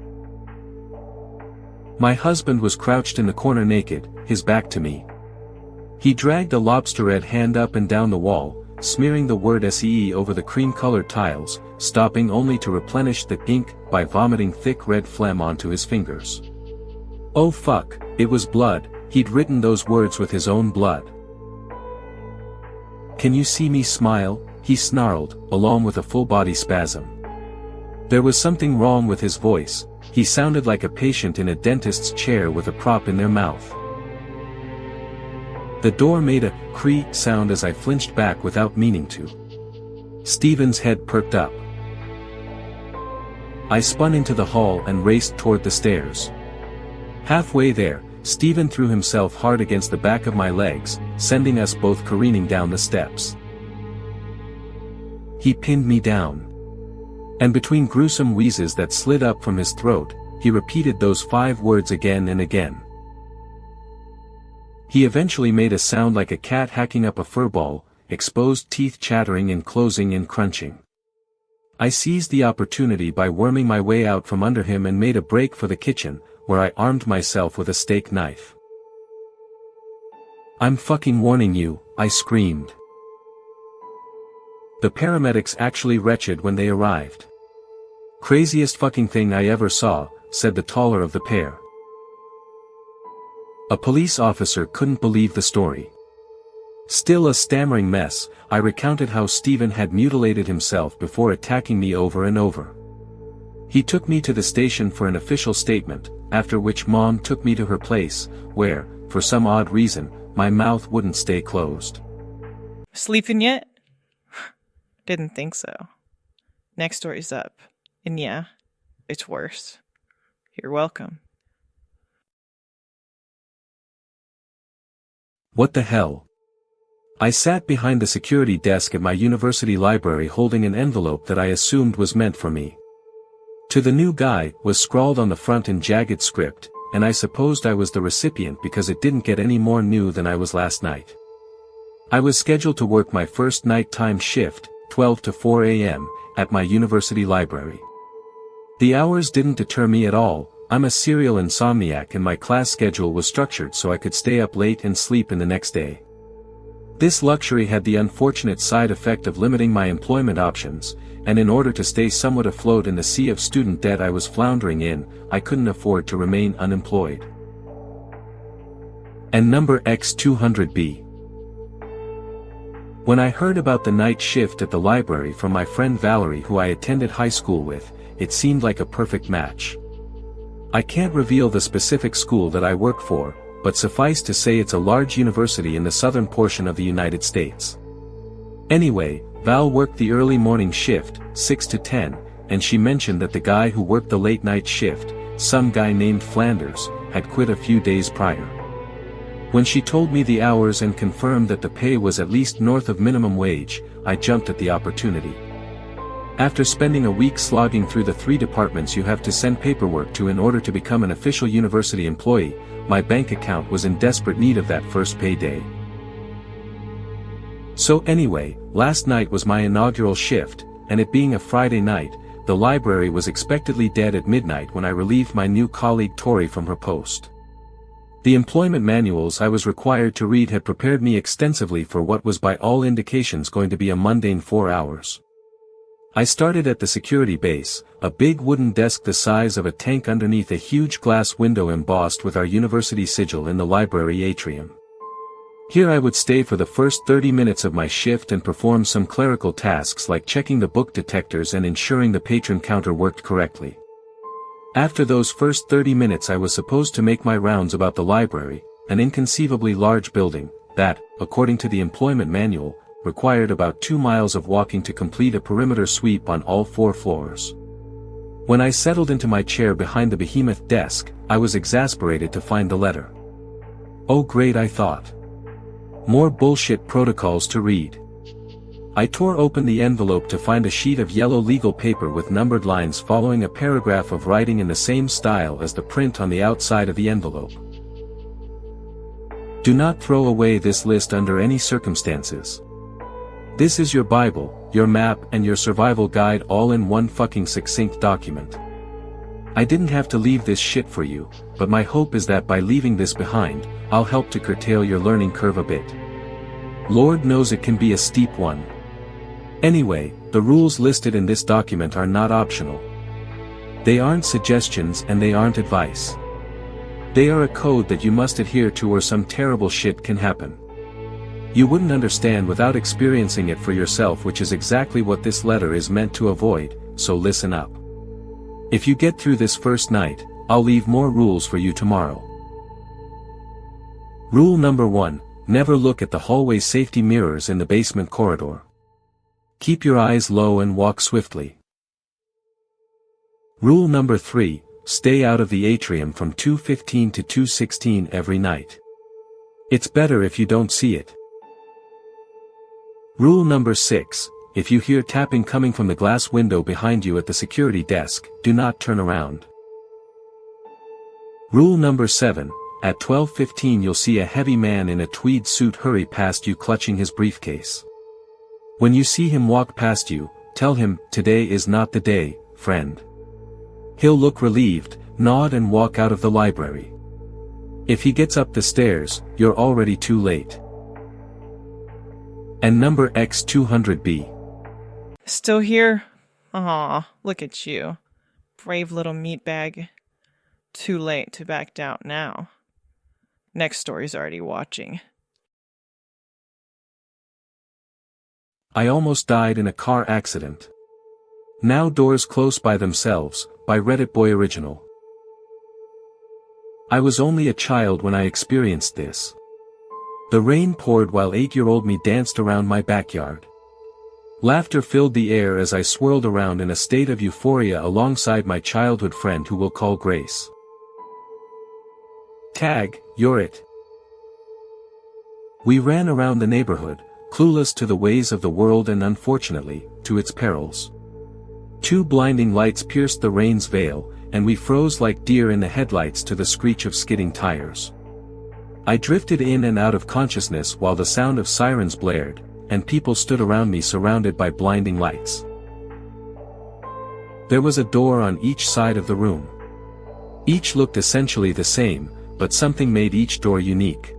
My husband was crouched in the corner naked, his back to me. He dragged a lobster-red hand up and down the wall, smearing the word SEE over the cream-colored tiles, stopping only to replenish the ink by vomiting thick red phlegm onto his fingers. Oh fuck, it was blood, he'd written those words with his own blood. "Can you see me smile?" he snarled, along with a full-body spasm. There was something wrong with his voice, he sounded like a patient in a dentist's chair with a prop in their mouth. The door made a creak sound as I flinched back without meaning to. Stephen's head perked up. I spun into the hall and raced toward the stairs. Halfway there, Stephen threw himself hard against the back of my legs, sending us both careening down the steps. He pinned me down. And between gruesome wheezes that slid up from his throat, he repeated those 5 words again and again. He eventually made a sound like a cat hacking up a furball, exposed teeth chattering and closing and crunching. I seized the opportunity by worming my way out from under him and made a break for the kitchen, where I armed myself with a steak knife. "I'm fucking warning you," I screamed. The paramedics actually wretched when they arrived. "Craziest fucking thing I ever saw," said the taller of the pair. A police officer couldn't believe the story. Still a stammering mess, I recounted how Stephen had mutilated himself before attacking me over and over. He took me to the station for an official statement, after which Mom took me to her place, where, for some odd reason, my mouth wouldn't stay closed.
Sleeping yet? Didn't think so. Next story's up. And yeah, it's worse. You're welcome.
What the hell? I sat behind the security desk at my university library holding an envelope that I assumed was meant for me. "To the new guy" was scrawled on the front in jagged script, and I supposed I was the recipient because it didn't get any more new than I was last night. I was scheduled to work my first nighttime shift, 12 to 4 a.m., at my university library. The hours didn't deter me at all. I'm a serial insomniac and my class schedule was structured so I could stay up late and sleep in the next day. This luxury had the unfortunate side effect of limiting my employment options, and in order to stay somewhat afloat in the sea of student debt I was floundering in, I couldn't afford to remain unemployed. And number X200B. When I heard about the night shift at the library from my friend Valerie, who I attended high school with, it seemed like a perfect match. I can't reveal the specific school that I work for, but suffice to say it's a large university in the southern portion of the United States. Anyway, Val worked the early morning shift, 6 to 10, and she mentioned that the guy who worked the late night shift, some guy named Flanders, had quit a few days prior. When she told me the hours and confirmed that the pay was at least north of minimum wage, I jumped at the opportunity. After spending a week slogging through the 3 departments you have to send paperwork to in order to become an official university employee, my bank account was in desperate need of that first payday. So anyway, last night was my inaugural shift, and it being a Friday night, the library was expectedly dead at midnight when I relieved my new colleague Tori from her post. The employment manuals I was required to read had prepared me extensively for what was by all indications going to be a mundane 4 hours. I started at the security base, a big wooden desk the size of a tank underneath a huge glass window embossed with our university sigil in the library atrium. Here I would stay for the first 30 minutes of my shift and perform some clerical tasks like checking the book detectors and ensuring the patron counter worked correctly. After those first 30 minutes I was supposed to make my rounds about the library, an inconceivably large building, that, according to the employment manual, required about 2 miles of walking to complete a perimeter sweep on all 4 floors. When I settled into my chair behind the behemoth desk, I was exasperated to find the letter. Oh great, I thought. More bullshit protocols to read. I tore open the envelope to find a sheet of yellow legal paper with numbered lines following a paragraph of writing in the same style as the print on the outside of the envelope. Do not throw away this list under any circumstances. This is your Bible, your map, and your survival guide all in one fucking succinct document. I didn't have to leave this shit for you, but my hope is that by leaving this behind, I'll help to curtail your learning curve a bit. Lord knows it can be a steep one. Anyway, the rules listed in this document are not optional. They aren't suggestions and they aren't advice. They are a code that you must adhere to or some terrible shit can happen. You wouldn't understand without experiencing it for yourself, which is exactly what this letter is meant to avoid, so listen up. If you get through this first night, I'll leave more rules for you tomorrow. Rule number 1, never look at the hallway safety mirrors in the basement corridor. Keep your eyes low and walk swiftly. Rule number 3, stay out of the atrium from 2:15 to 2:16 every night. It's better if you don't see it. Rule number 6, if you hear tapping coming from the glass window behind you at the security desk, do not turn around. Rule number 7, at 12:15 you'll see a heavy man in a tweed suit hurry past you clutching his briefcase. When you see him walk past you, tell him, today is not the day, friend. He'll look relieved, nod and walk out of the library. If he gets up the stairs, you're already too late. And number X200B.
Still here? Aw, look at you. Brave little meatbag. Too late to back out now. Next story's already watching.
I almost died in a car accident. Now Doors Close by Themselves, by Reddit Boy Original. I was only a child when I experienced this. The rain poured while 8-year-old me danced around my backyard. Laughter filled the air as I swirled around in a state of euphoria alongside my childhood friend who we'll call Grace. Tag, you're it. We ran around the neighborhood, clueless to the ways of the world and unfortunately, to its perils. 2 blinding lights pierced the rain's veil, and we froze like deer in the headlights to the screech of skidding tires. I drifted in and out of consciousness while the sound of sirens blared, and people stood around me surrounded by blinding lights. There was a door on each side of the room. Each looked essentially the same, but something made each door unique.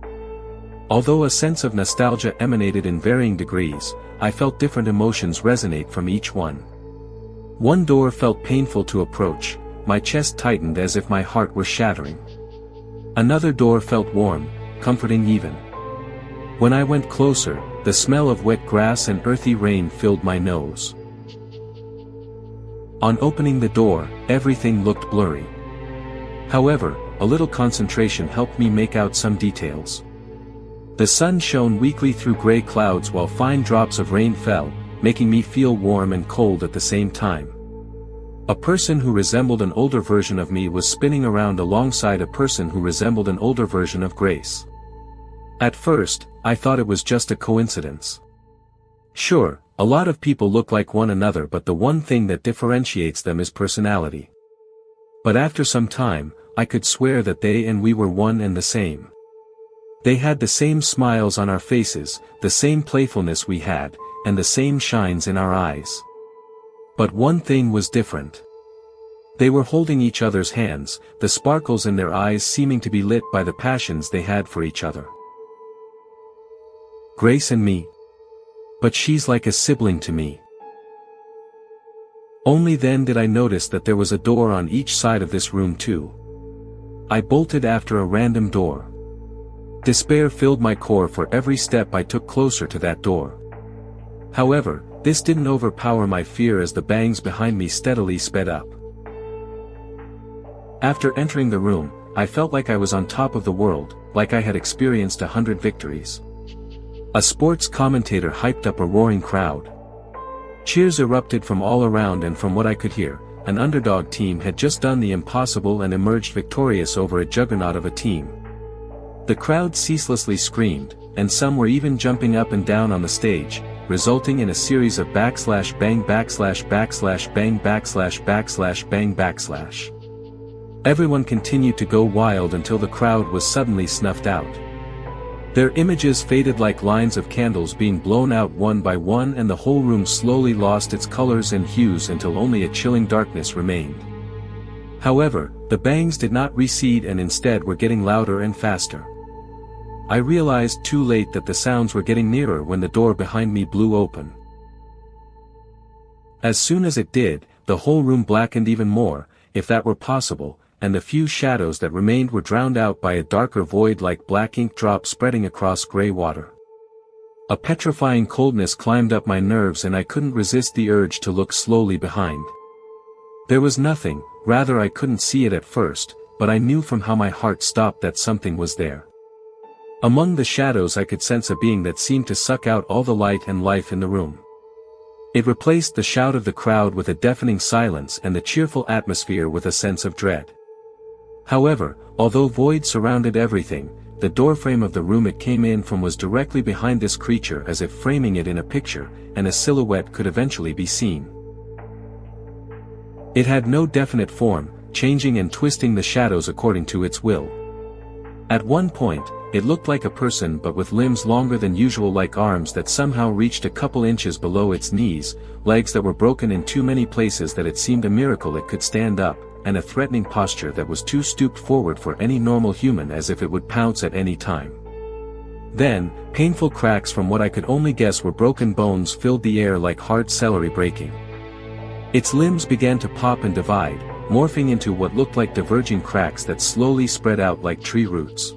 Although a sense of nostalgia emanated in varying degrees, I felt different emotions resonate from each one. One door felt painful to approach, my chest tightened as if my heart were shattering. Another door felt warm, comforting even. When I went closer, the smell of wet grass and earthy rain filled my nose. On opening the door, everything looked blurry. However, a little concentration helped me make out some details. The sun shone weakly through gray clouds while fine drops of rain fell, making me feel warm and cold at the same time. A person who resembled an older version of me was spinning around alongside a person who resembled an older version of Grace. At first, I thought it was just a coincidence. Sure, a lot of people look like one another, but the one thing that differentiates them is personality. But after some time, I could swear that they and we were one and the same. They had the same smiles on our faces, the same playfulness we had, and the same shines in our eyes. But one thing was different. They were holding each other's hands, the sparkles in their eyes seeming to be lit by the passions they had for each other. Grace and me. But she's like a sibling to me. Only then did I notice that there was a door on each side of this room too. I bolted after a random door. Despair filled my core for every step I took closer to that door. However, this didn't overpower my fear as the bangs behind me steadily sped up. After entering the room, I felt like I was on top of the world, like I had experienced 100 victories. A sports commentator hyped up a roaring crowd. Cheers erupted from all around, and from what I could hear, an underdog team had just done the impossible and emerged victorious over a juggernaut of a team. The crowd ceaselessly screamed, and some were even jumping up and down on the stage, resulting in a series of backslash bang backslash backslash bang backslash backslash bang backslash. Everyone continued to go wild until the crowd was suddenly snuffed out. Their images faded like lines of candles being blown out one by one, and the whole room slowly lost its colors and hues until only a chilling darkness remained. However, the bangs did not recede and instead were getting louder and faster. I realized too late that the sounds were getting nearer when the door behind me blew open. As soon as it did, the whole room blackened even more, if that were possible, and the few shadows that remained were drowned out by a darker void like black ink drops spreading across gray water. A petrifying coldness climbed up my nerves, and I couldn't resist the urge to look slowly behind. There was nothing, rather I couldn't see it at first, but I knew from how my heart stopped that something was there. Among the shadows I could sense a being that seemed to suck out all the light and life in the room. It replaced the shout of the crowd with a deafening silence and the cheerful atmosphere with a sense of dread. However, although void surrounded everything, the doorframe of the room it came in from was directly behind this creature, as if framing it in a picture, and a silhouette could eventually be seen. It had no definite form, changing and twisting the shadows according to its will. At one point, it looked like a person, but with limbs longer than usual, like arms that somehow reached a couple inches below its knees, legs that were broken in too many places that it seemed a miracle it could stand up, and a threatening posture that was too stooped forward for any normal human, as if it would pounce at any time. Then, painful cracks from what I could only guess were broken bones filled the air like hard celery breaking. Its limbs began to pop and divide, morphing into what looked like diverging cracks that slowly spread out like tree roots.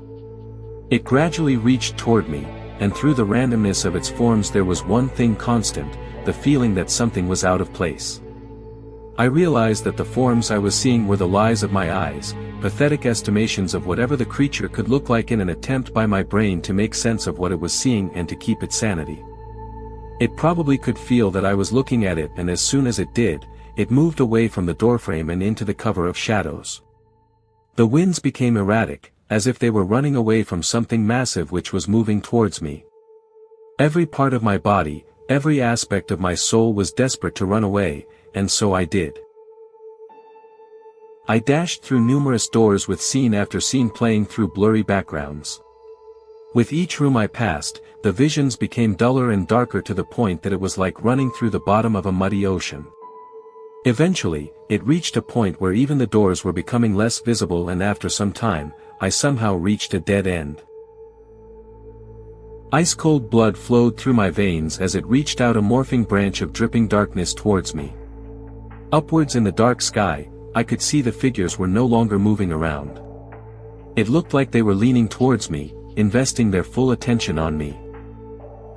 It gradually reached toward me, and through the randomness of its forms there was one thing constant, the feeling that something was out of place. I realized that the forms I was seeing were the lies of my eyes, pathetic estimations of whatever the creature could look like in an attempt by my brain to make sense of what it was seeing and to keep its sanity. It probably could feel that I was looking at it, and as soon as it did, it moved away from the doorframe and into the cover of shadows. The winds became erratic, as if they were running away from something massive which was moving towards me. Every part of my body, every aspect of my soul was desperate to run away, and so I did. I dashed through numerous doors with scene after scene playing through blurry backgrounds. With each room I passed, the visions became duller and darker to the point that it was like running through the bottom of a muddy ocean. Eventually, it reached a point where even the doors were becoming less visible, and after some time, I somehow reached a dead end. Ice-cold blood flowed through my veins as it reached out a morphing branch of dripping darkness towards me. Upwards in the dark sky, I could see the figures were no longer moving around. It looked like they were leaning towards me, investing their full attention on me.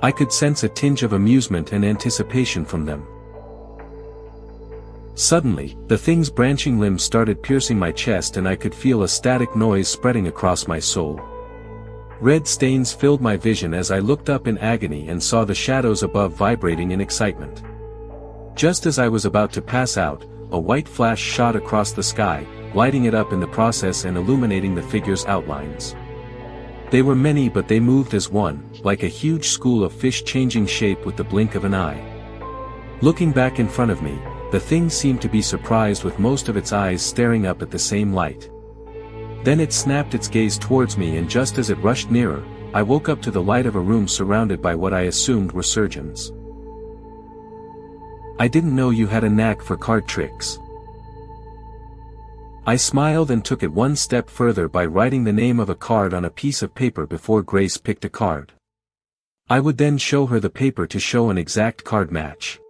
I could sense a tinge of amusement and anticipation from them. Suddenly, the thing's branching limbs started piercing my chest and I could feel a static noise spreading across my soul. Red stains filled my vision as I looked up in agony and saw the shadows above vibrating in excitement. Just as I was about to pass out, a white flash shot across the sky, lighting it up in the process and illuminating the figure's outlines. They were many, but they moved as one, like a huge school of fish changing shape with the blink of an eye. Looking back in front of me, the thing seemed to be surprised with most of its eyes staring up at the same light. Then it snapped its gaze towards me, and just as it rushed nearer, I woke up to the light of a room surrounded by what I assumed were surgeons. "I didn't know you had a knack for card tricks." I smiled and took it one step further by writing the name of a card on a piece of paper before Grace picked a card. I would then show her the paper to show an exact card match.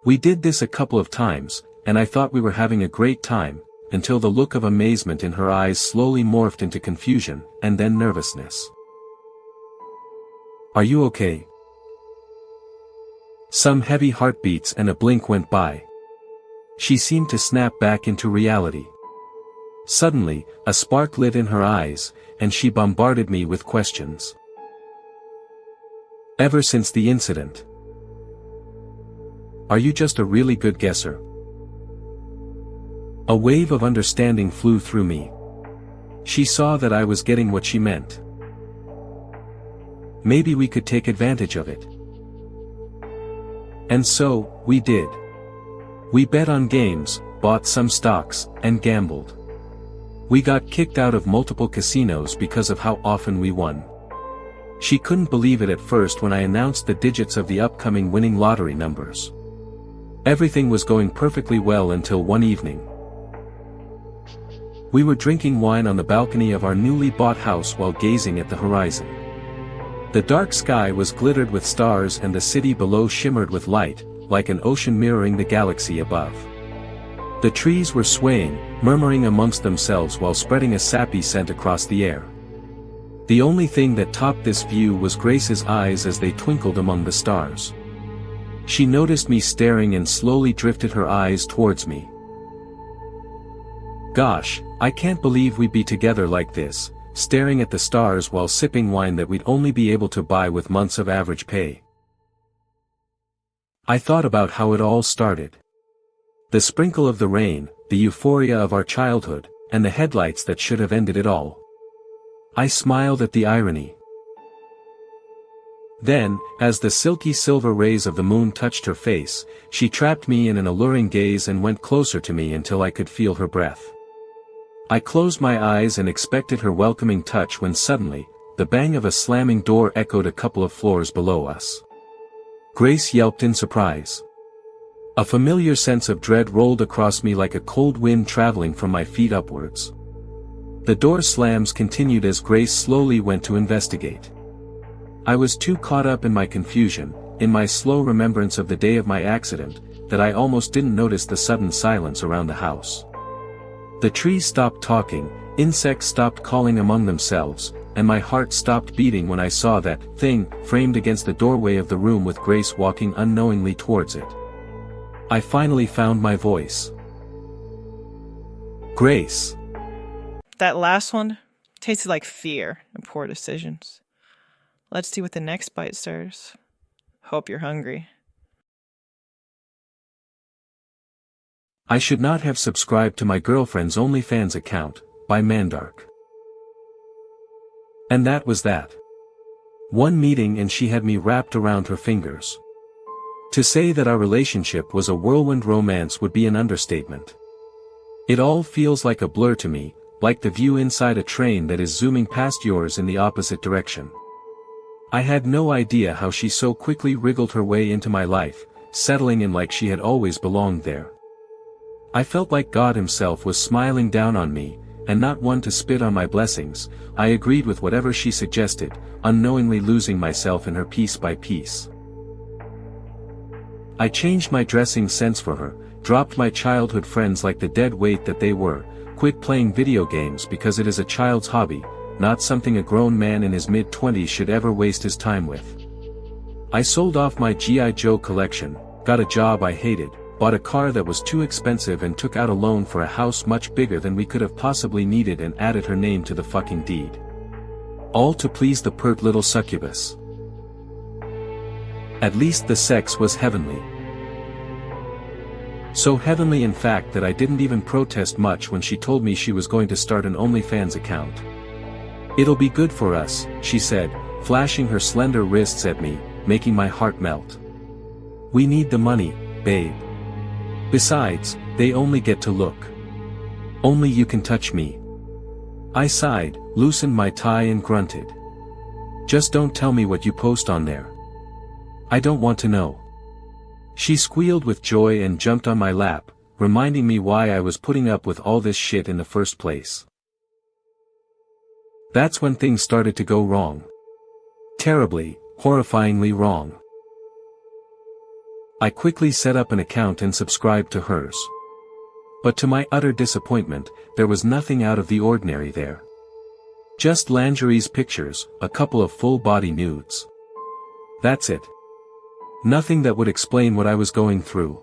We did this a couple of times, and I thought we were having a great time, until the look of amazement in her eyes slowly morphed into confusion, and then nervousness. "Are you okay?" Some heavy heartbeats and a blink went by. She seemed to snap back into reality. Suddenly, a spark lit in her eyes, and she bombarded me with questions. "Ever since the incident? Are you just a really good guesser?" A wave of understanding flew through me. She saw that I was getting what she meant. Maybe we could take advantage of it. And so, we did. We bet on games, bought some stocks, and gambled. We got kicked out of multiple casinos because of how often we won. She couldn't believe it at first when I announced the digits of the upcoming winning lottery numbers. Everything was going perfectly well until one evening. We were drinking wine on the balcony of our newly bought house while gazing at the horizon. The dark sky was glittered with stars and the city below shimmered with light, like an ocean mirroring the galaxy above. The trees were swaying, murmuring amongst themselves while spreading a sappy scent across the air. The only thing that topped this view was Grace's eyes as they twinkled among the stars. She noticed me staring and slowly drifted her eyes towards me. "Gosh, I can't believe we'd be together like this, staring at the stars while sipping wine that we'd only be able to buy with months of average pay." I thought about how it all started. The sprinkle of the rain, the euphoria of our childhood, and the headlights that should have ended it all. I smiled at the irony. Then, as the silky silver rays of the moon touched her face, she trapped me in an alluring gaze and went closer to me until I could feel her breath. I closed my eyes and expected her welcoming touch when suddenly, the bang of a slamming door echoed a couple of floors below us. Grace yelped in surprise. A familiar sense of dread rolled across me like a cold wind traveling from my feet upwards. The door slams continued as Grace slowly went to investigate. I was too caught up in my confusion, in my slow remembrance of the day of my accident, that I almost didn't notice the sudden silence around the house. The trees stopped talking, insects stopped calling among themselves, and my heart stopped beating when I saw that thing framed against the doorway of the room with Grace walking unknowingly towards it. I finally found my voice. "Grace."
That last one tasted like fear and poor decisions. Let's see what the next bite stirs. Hope you're hungry.
I should not have subscribed to my girlfriend's OnlyFans account, by Mandark. And that was that. One meeting and she had me wrapped around her fingers. To say that our relationship was a whirlwind romance would be an understatement. It all feels like a blur to me, like the view inside a train that is zooming past yours in the opposite direction. I had no idea how she so quickly wriggled her way into my life, settling in like she had always belonged there. I felt like God himself was smiling down on me, and not one to spit on my blessings. I agreed with whatever she suggested, unknowingly losing myself in her piece by piece. I changed my dressing sense for her, dropped my childhood friends like the dead weight that they were, quit playing video games because it is a child's hobby, not something a grown man in his mid-20s should ever waste his time with. I sold off my G.I. Joe collection, got a job I hated, bought a car that was too expensive and took out a loan for a house much bigger than we could have possibly needed and added her name to the fucking deed. All to please the pert little succubus. At least the sex was heavenly. So heavenly in fact that I didn't even protest much when she told me she was going to start an OnlyFans account. "It'll be good for us," she said, flashing her slender wrists at me, making my heart melt. "We need the money, babe. Besides, they only get to look. Only you can touch me." I sighed, loosened my tie and grunted. "Just don't tell me what you post on there. I don't want to know." She squealed with joy and jumped on my lap, reminding me why I was putting up with all this shit in the first place. That's when things started to go wrong. Terribly, horrifyingly wrong. I quickly set up an account and subscribed to hers. But to my utter disappointment, there was nothing out of the ordinary there. Just lingerie's pictures, a couple of full-body nudes. That's it. Nothing that would explain what I was going through.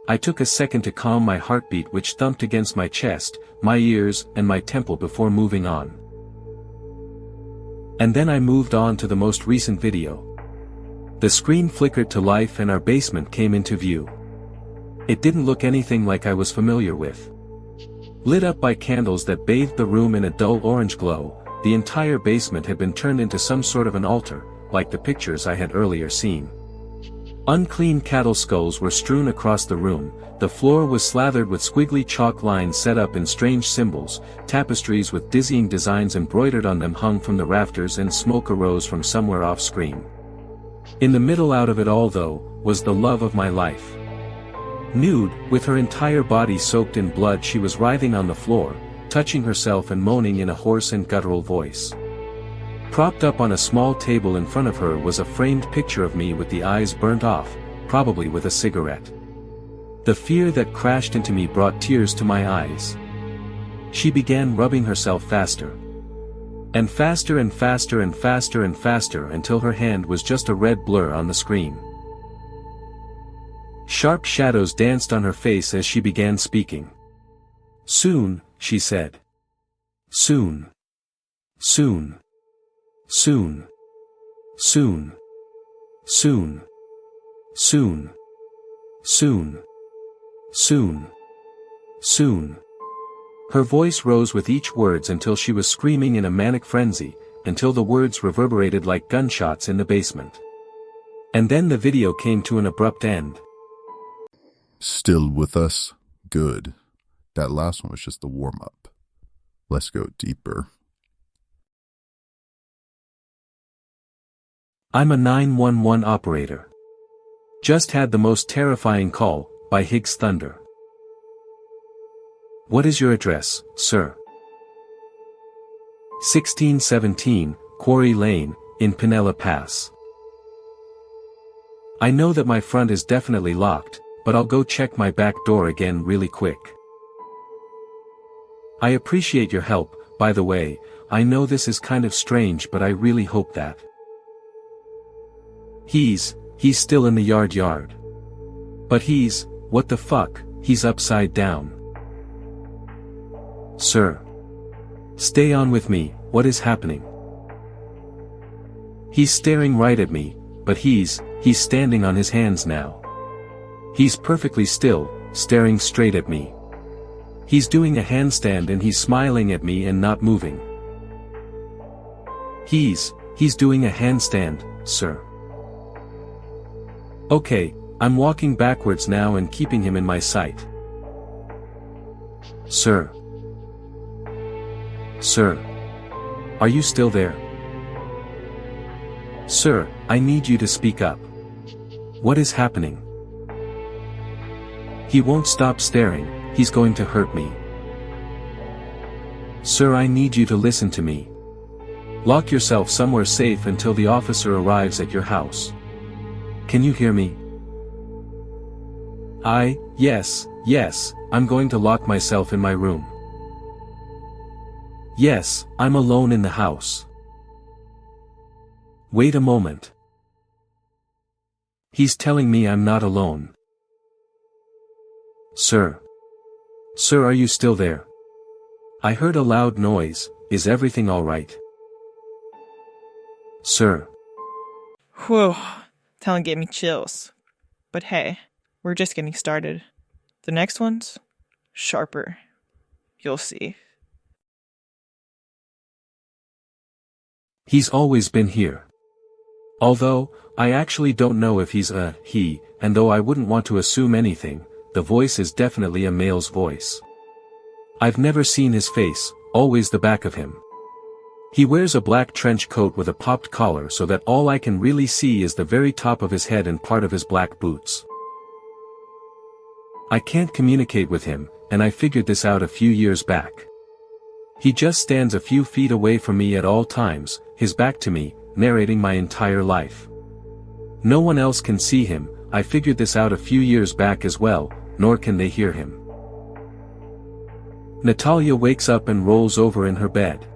I took a second to calm my heartbeat which thumped against my chest, my ears, and my temple before moving on. And then I moved on to the most recent video. The screen flickered to life and our basement came into view. It didn't look anything like I was familiar with. Lit up by candles that bathed the room in a dull orange glow, the entire basement had been turned into some sort of an altar, like the pictures I had earlier seen. Unclean cattle skulls were strewn across the room, the floor was slathered with squiggly chalk lines set up in strange symbols, tapestries with dizzying designs embroidered on them hung from the rafters and smoke arose from somewhere off-screen. In the middle out of it all though, was the love of my life. Nude, with her entire body soaked in blood she was writhing on the floor, touching herself and moaning in a hoarse and guttural voice. Propped up on a small table in front of her was a framed picture of me with the eyes burnt off, probably with a cigarette. The fear that crashed into me brought tears to my eyes. She began rubbing herself faster. And faster and faster and faster and faster until her hand was just a red blur on the screen. Sharp shadows danced on her face as she began speaking. "Soon," she said. "Soon. Soon. Soon. Soon. Soon. Soon. Soon. Soon. Soon." Her voice rose with each words until she was screaming in a manic frenzy, until the words reverberated like gunshots in the basement. And then the video came to an abrupt end.
Still with us? Good. That last one was just the warm-up. Let's go deeper.
I'm a 911 operator. Just had the most terrifying call, by Higgs Thunder. What is your address, sir? 1617, Quarry Lane, in Pinella Pass. I know that my front is definitely locked, but I'll go check my back door again really quick. I appreciate your help, by the way. I know this is kind of strange but I really hope that. He's still in the yard. But what the fuck, he's upside down. Sir. Stay on with me, what is happening? He's staring right at me, but he's standing on his hands now. He's perfectly still, staring straight at me. He's doing a handstand and he's smiling at me and not moving. He's doing a handstand, sir. Okay, I'm walking backwards now and keeping him in my sight. Sir. Sir. Are you still there? Sir, I need you to speak up. What is happening? He won't stop staring, he's going to hurt me. Sir, I need you to listen to me. Lock yourself somewhere safe until the officer arrives at your house. Can you hear me? Yes, I'm going to lock myself in my room. Yes, I'm alone in the house. Wait a moment. He's telling me I'm not alone. Sir. Sir, are you still there? I heard a loud noise. Is everything all right? Sir.
Whew, telling gave me chills. But hey, we're just getting started. The next one's sharper. You'll see.
He's always been here. Although, I actually don't know if he's a he, and though I wouldn't want to assume anything, the voice is definitely a male's voice. I've never seen his face, always the back of him. He wears a black trench coat with a popped collar so that all I can really see is the very top of his head and part of his black boots. I can't communicate with him, and I figured this out a few years back. He just stands a few feet away from me at all times, his back to me, narrating my entire life. No one else can see him. I figured this out a few years back as well, nor can they hear him. Natalia wakes up and rolls over in her bed.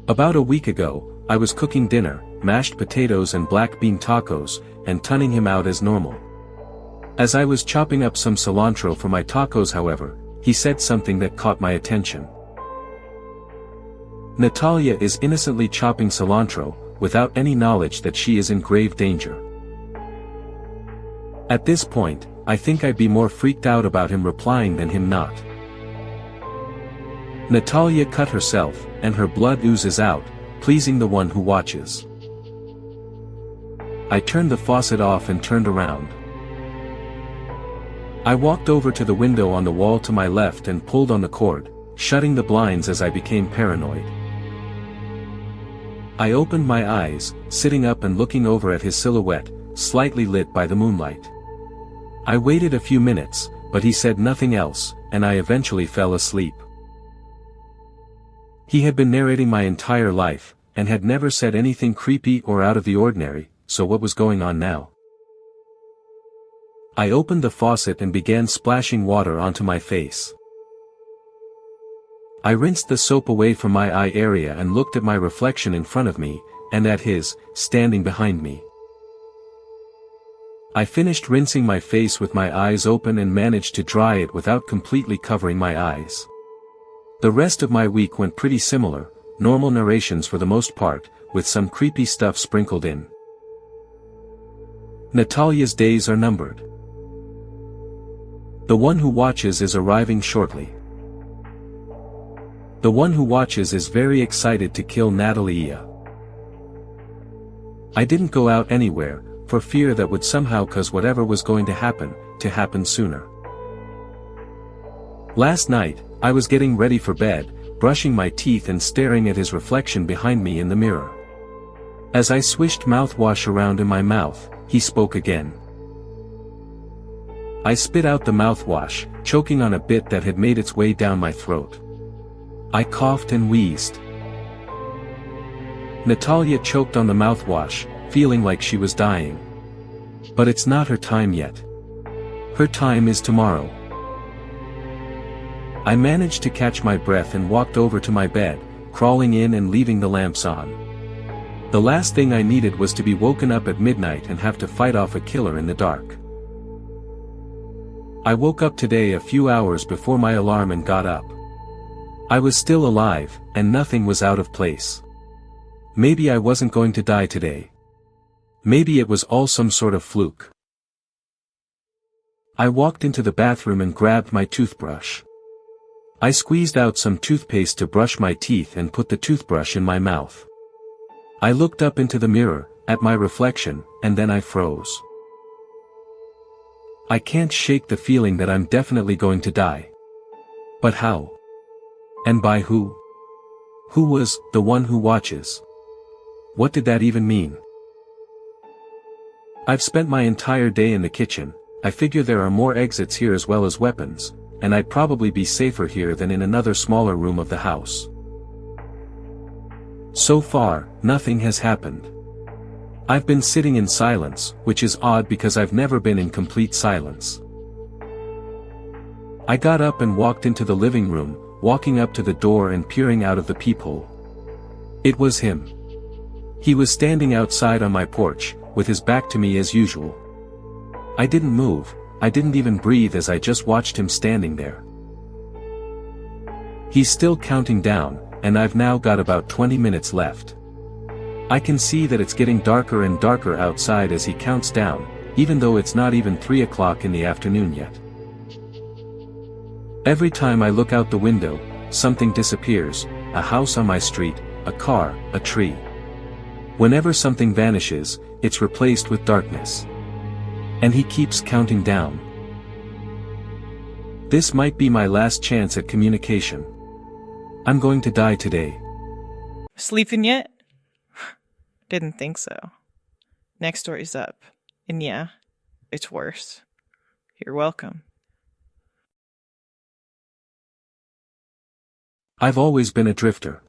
About a week ago, I was cooking dinner, mashed potatoes and black bean tacos, and tunning him out as normal. As I was chopping up some cilantro for my tacos, however, he said something that caught my attention. Natalia is innocently chopping cilantro, without any knowledge that she is in grave danger. At this point, I think I'd be more freaked out about him replying than him not. Natalia cut herself, and her blood oozes out, pleasing the one who watches. I turned the faucet off and turned around. I walked over to the window on the wall to my left and pulled on the cord, shutting the blinds as I became paranoid. I opened my eyes, sitting up and looking over at his silhouette, slightly lit by the moonlight. I waited a few minutes, but he said nothing else, and I eventually fell asleep. He had been narrating my entire life, and had never said anything creepy or out of the ordinary, so what was going on now? I opened the faucet and began splashing water onto my face. I rinsed the soap away from my eye area and looked at my reflection in front of me, and at his, standing behind me. I finished rinsing my face with my eyes open and managed to dry it without completely covering my eyes. The rest of my week went pretty similar, normal narrations for the most part, with some creepy stuff sprinkled in. Natalia's days are numbered. The one who watches is arriving shortly. The one who watches is very excited to kill Natalia. I didn't go out anywhere, for fear that would somehow cause whatever was going to happen sooner. Last night, I was getting ready for bed, brushing my teeth and staring at his reflection behind me in the mirror. As I swished mouthwash around in my mouth, he spoke again. I spit out the mouthwash, choking on a bit that had made its way down my throat. I coughed and wheezed. Natalia choked on the mouthwash, feeling like she was dying. But it's not her time yet. Her time is tomorrow. I managed to catch my breath and walked over to my bed, crawling in and leaving the lamps on. The last thing I needed was to be woken up at midnight and have to fight off a killer in the dark. I woke up today a few hours before my alarm and got up. I was still alive, and nothing was out of place. Maybe I wasn't going to die today. Maybe it was all some sort of fluke. I walked into the bathroom and grabbed my toothbrush. I squeezed out some toothpaste to brush my teeth and put the toothbrush in my mouth. I looked up into the mirror, at my reflection, and then I froze. I can't shake the feeling that I'm definitely going to die. But how? And by who? Who was the one who watches? What did that even mean? I've spent my entire day in the kitchen. I figure there are more exits here as well as weapons, and I'd probably be safer here than in another smaller room of the house. So far, nothing has happened. I've been sitting in silence, which is odd because I've never been in complete silence. I got up and walked into the living room, walking up to the door and peering out of the peephole. It was him. He was standing outside on my porch, with his back to me as usual. I didn't move, I didn't even breathe as I just watched him standing there. He's still counting down, and I've now got about 20 minutes left. I can see that it's getting darker and darker outside as he counts down, even though it's not even 3 o'clock in the afternoon yet. Every time I look out the window, something disappears, a house on my street, a car, a tree. Whenever something vanishes, it's replaced with darkness. And he keeps counting down. This might be my last chance at communication. I'm going to die today.
Sleeping yet? Didn't think so. Next story's up. And yeah, it's worse. You're welcome.
I've always been a drifter.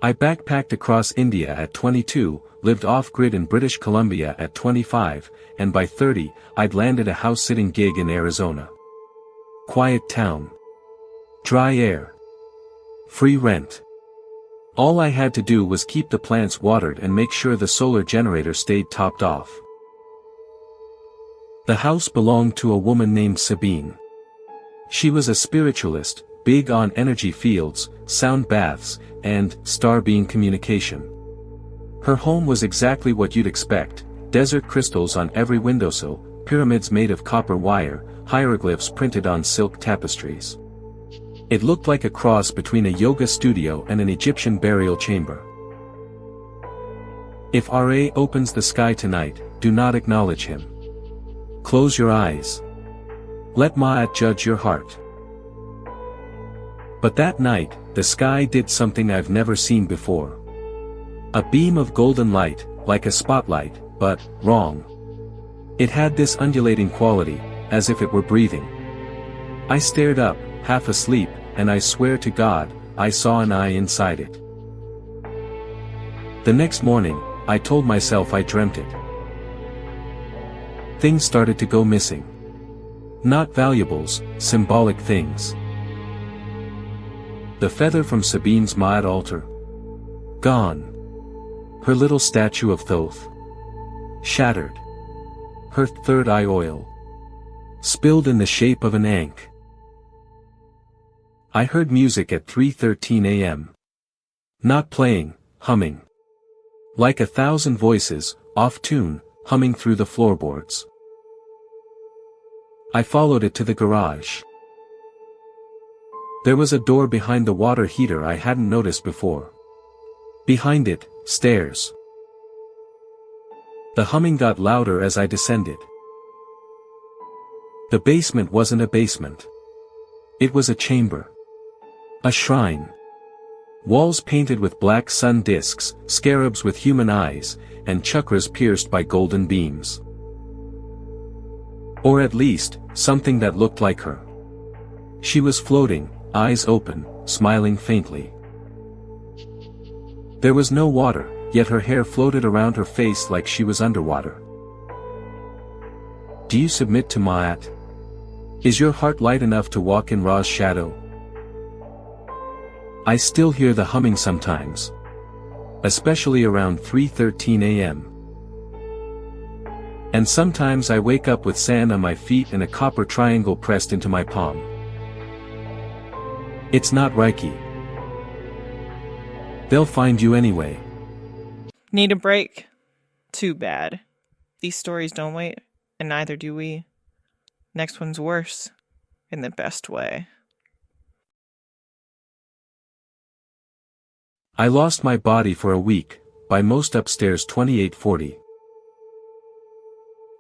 I backpacked across India at 22, lived off-grid in British Columbia at 25, and by 30, I'd landed a house-sitting gig in Arizona. Quiet town. Dry air. Free rent. All I had to do was keep the plants watered and make sure the solar generator stayed topped off. The house belonged to a woman named Sabine. She was a spiritualist, big on energy fields, sound baths, and star-beam communication. Her home was exactly what you'd expect: desert crystals on every windowsill, pyramids made of copper wire, hieroglyphs printed on silk tapestries. It looked like a cross between a yoga studio and an Egyptian burial chamber. If Ra opens the sky tonight, do not acknowledge him. Close your eyes. Let Ma'at judge your heart. But that night, the sky did something I've never seen before. A beam of golden light, like a spotlight, but wrong. It had this undulating quality, as if it were breathing. I stared up, half asleep, and I swear to God, I saw an eye inside it. The next morning, I told myself I dreamt it. Things started to go missing. Not valuables, symbolic things. The feather from Sabine's Ma'at altar. Gone. Her little statue of Thoth. Shattered. Her third eye oil. Spilled in the shape of an ankh. I heard music at 3:13 a.m. Not playing, humming. Like 1,000 voices, off tune, humming through the floorboards. I followed it to the garage. There was a door behind the water heater I hadn't noticed before. Behind it, stairs. The humming got louder as I descended. The basement wasn't a basement. It was a chamber. A shrine. Walls painted with black sun discs, scarabs with human eyes, and chakras pierced by golden beams. Or at least, something that looked like her. She was floating, eyes open, smiling faintly. There was no water, yet her hair floated around her face like she was underwater. Do you submit to Ma'at? Is your heart light enough to walk in Ra's shadow? I still hear the humming sometimes. Especially around 3:13 a.m. And sometimes I wake up with sand on my feet and a copper triangle pressed into my palm. It's not Reiki. They'll find you anyway.
Need a break? Too bad. These stories don't wait, and neither do we. Next one's worse. In the best way.
I lost my body for a week, by most upstairs 2840.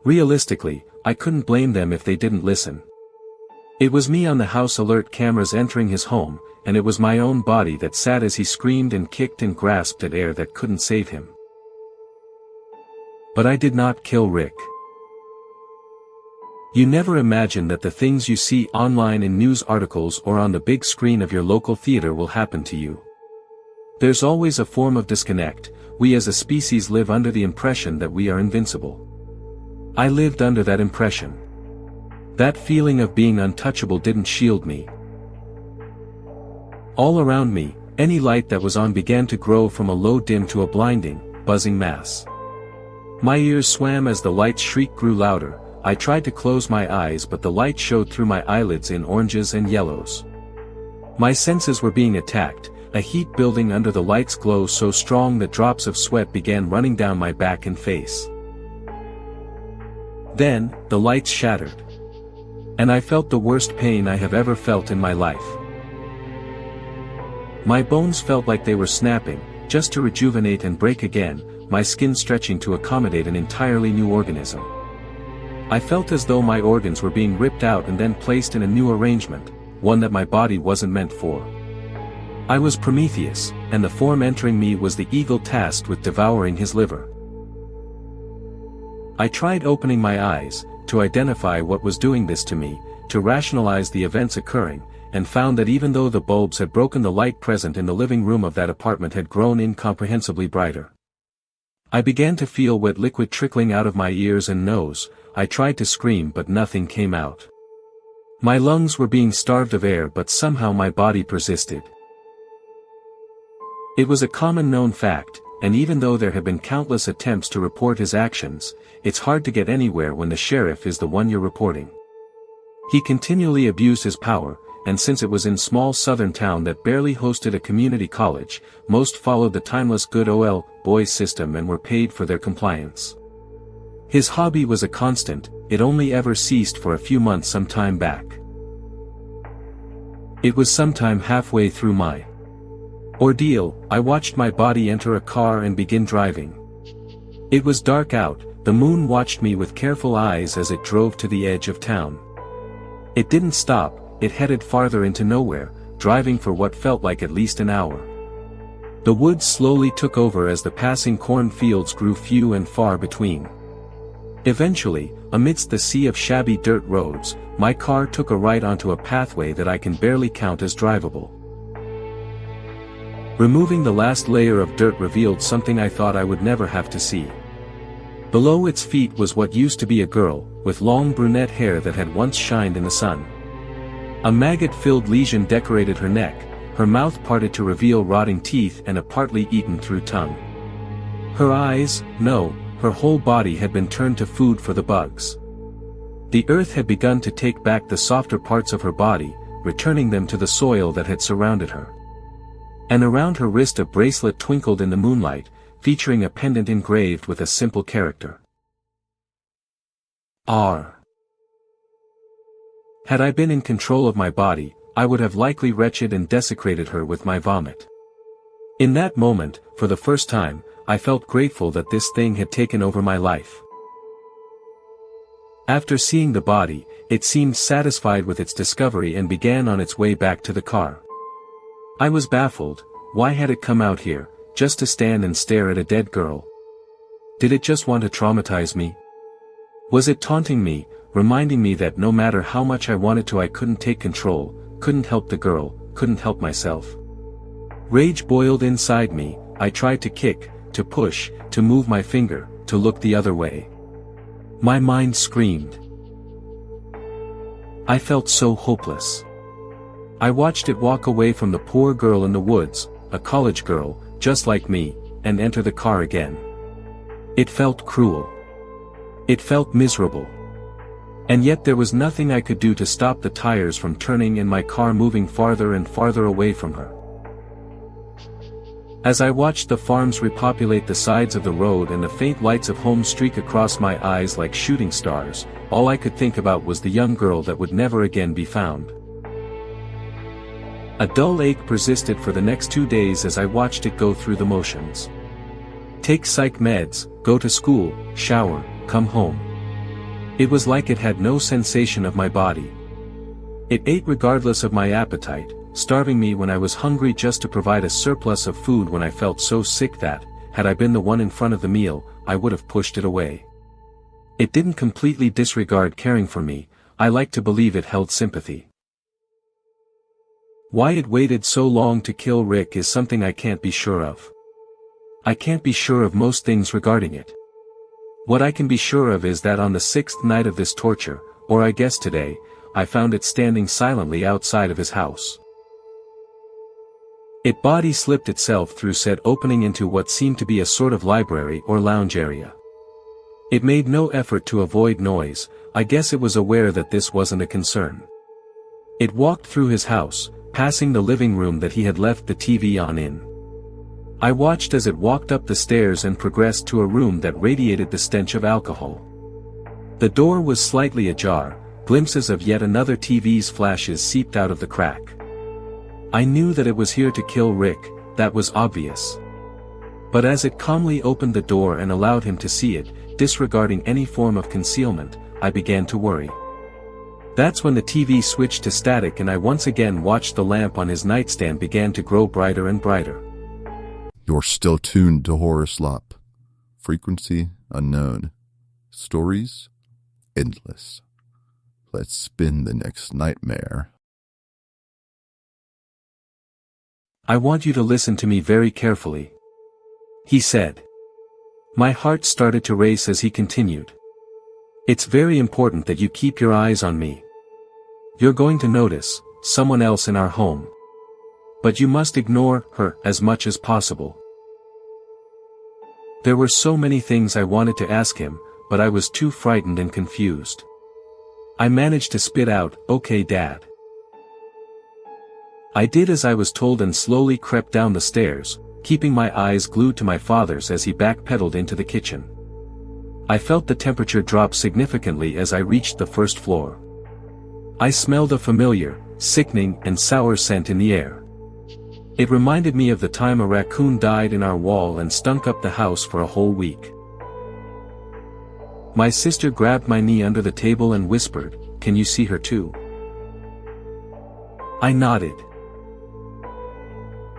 Realistically, I couldn't blame them if they didn't listen. It was me on the house alert cameras entering his home, and it was my own body that sat as he screamed and kicked and grasped at air that couldn't save him. But I did not kill Rick. You never imagine that the things you see online in news articles or on the big screen of your local theater will happen to you. There's always a form of disconnect. We as a species live under the impression that we are invincible. I lived under that impression. That feeling of being untouchable didn't shield me. All around me, any light that was on began to grow from a low dim to a blinding, buzzing mass. My ears swam as the light's shriek grew louder. I tried to close my eyes, but the light showed through my eyelids in oranges and yellows. My senses were being attacked, a heat building under the light's glow so strong that drops of sweat began running down my back and face. Then, the lights shattered. And I felt the worst pain I have ever felt in my life. My bones felt like they were snapping, just to rejuvenate and break again, my skin stretching to accommodate an entirely new organism. I felt as though my organs were being ripped out and then placed in a new arrangement, one that my body wasn't meant for. I was Prometheus, and the form entering me was the eagle tasked with devouring his liver. I tried opening my eyes, to identify what was doing this to me, to rationalize the events occurring, and found that even though the bulbs had broken, the light present in the living room of that apartment had grown incomprehensibly brighter. I began to feel wet liquid trickling out of my ears and nose. I tried to scream, but nothing came out. My lungs were being starved of air, but somehow my body persisted. It was a common known fact, and even though there have been countless attempts to report his actions, it's hard to get anywhere when the sheriff is the one you're reporting. He continually abused his power, and since it was in small southern town that barely hosted a community college, most followed the timeless good old boys system and were paid for their compliance. His hobby was a constant, it only ever ceased for a few months some time back. It was sometime halfway through my ordeal, I watched my body enter a car and begin driving. It was dark out, the moon watched me with careful eyes as it drove to the edge of town. It didn't stop, it headed farther into nowhere, driving for what felt like at least an hour. The woods slowly took over as the passing cornfields grew few and far between. Eventually, amidst the sea of shabby dirt roads, my car took a right onto a pathway that I can barely count as drivable. Removing the last layer of dirt revealed something I thought I would never have to see. Below its feet was what used to be a girl, with long brunette hair that had once shined in the sun. A maggot-filled lesion decorated her neck, her mouth parted to reveal rotting teeth and a partly eaten-through tongue. Her eyes, no, her whole body had been turned to food for the bugs. The earth had begun to take back the softer parts of her body, returning them to the soil that had surrounded her. And around her wrist a bracelet twinkled in the moonlight, featuring a pendant engraved with a simple character. R. Had I been in control of my body, I would have likely wretched and desecrated her with my vomit. In that moment, for the first time, I felt grateful that this thing had taken over my life. After seeing the body, it seemed satisfied with its discovery and began on its way back to the car. I was baffled. Why had it come out here, just to stand and stare at a dead girl? Did it just want to traumatize me? Was it taunting me, reminding me that no matter how much I wanted to I couldn't take control, couldn't help the girl, couldn't help myself? Rage boiled inside me. I tried to kick, to push, to move my finger, to look the other way. My mind screamed. I felt so hopeless. I watched it walk away from the poor girl in the woods, a college girl, just like me, and enter the car again. It felt cruel. It felt miserable. And yet there was nothing I could do to stop the tires from turning and my car moving farther and farther away from her. As I watched the farms repopulate the sides of the road and the faint lights of home streak across my eyes like shooting stars, all I could think about was the young girl that would never again be found. A dull ache persisted for the next 2 days as I watched it go through the motions. Take psych meds, go to school, shower, come home. It was like it had no sensation of my body. It ate regardless of my appetite, starving me when I was hungry just to provide a surplus of food when I felt so sick that, had I been the one in front of the meal, I would have pushed it away. It didn't completely disregard caring for me. I like to believe it held sympathy. Why it waited so long to kill Rick is something I can't be sure of. I can't be sure of most things regarding it. What I can be sure of is that on the 6th night of this torture, or I guess today, I found it standing silently outside of his house. It body slipped itself through said opening into what seemed to be a sort of library or lounge area. It made no effort to avoid noise. I guess it was aware that this wasn't a concern. It walked through his house, passing the living room that he had left the TV on in. I watched as it walked up the stairs and progressed to a room that radiated the stench of alcohol. The door was slightly ajar, glimpses of yet another TV's flashes seeped out of the crack. I knew that it was here to kill Rick, that was obvious. But as it calmly opened the door and allowed him to see it, disregarding any form of concealment, I began to worry. That's when the TV switched to static and I once again watched the lamp on his nightstand began to grow brighter and brighter.
You're still tuned to Horror Slop. Frequency unknown. Stories endless. Let's spin the next nightmare.
I want you to listen to me very carefully, he said. My heart started to race as he continued. It's very important that you keep your eyes on me. You're going to notice someone else in our home. But you must ignore her as much as possible. There were so many things I wanted to ask him, but I was too frightened and confused. I managed to spit out, "Okay, Dad." I did as I was told and slowly crept down the stairs, keeping my eyes glued to my father's as he backpedaled into the kitchen. I felt the temperature drop significantly as I reached the first floor. I smelled a familiar, sickening and sour scent in the air. It reminded me of the time a raccoon died in our wall and stunk up the house for a whole week. My sister grabbed my knee under the table and whispered, "Can you see her too?" I nodded.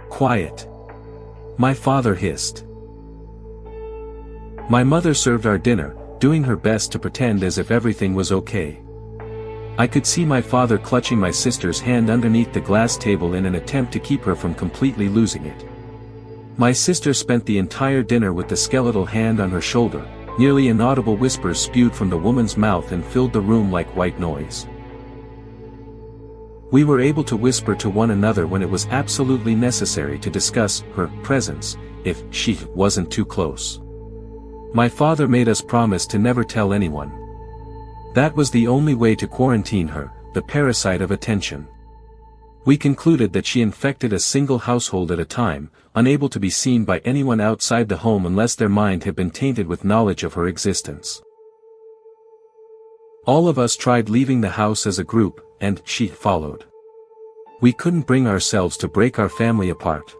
"Quiet," my father hissed. My mother served our dinner, doing her best to pretend as if everything was okay. I could see my father clutching my sister's hand underneath the glass table in an attempt to keep her from completely losing it. My sister spent the entire dinner with the skeletal hand on her shoulder. Nearly inaudible whispers spewed from the woman's mouth and filled the room like white noise. We were able to whisper to one another when it was absolutely necessary to discuss her presence, if she wasn't too close. My father made us promise to never tell anyone. That was the only way to quarantine her, the parasite of attention. We concluded that she infected a single household at a time, unable to be seen by anyone outside the home unless their mind had been tainted with knowledge of her existence. All of us tried leaving the house as a group, and she followed. We couldn't bring ourselves to break our family apart.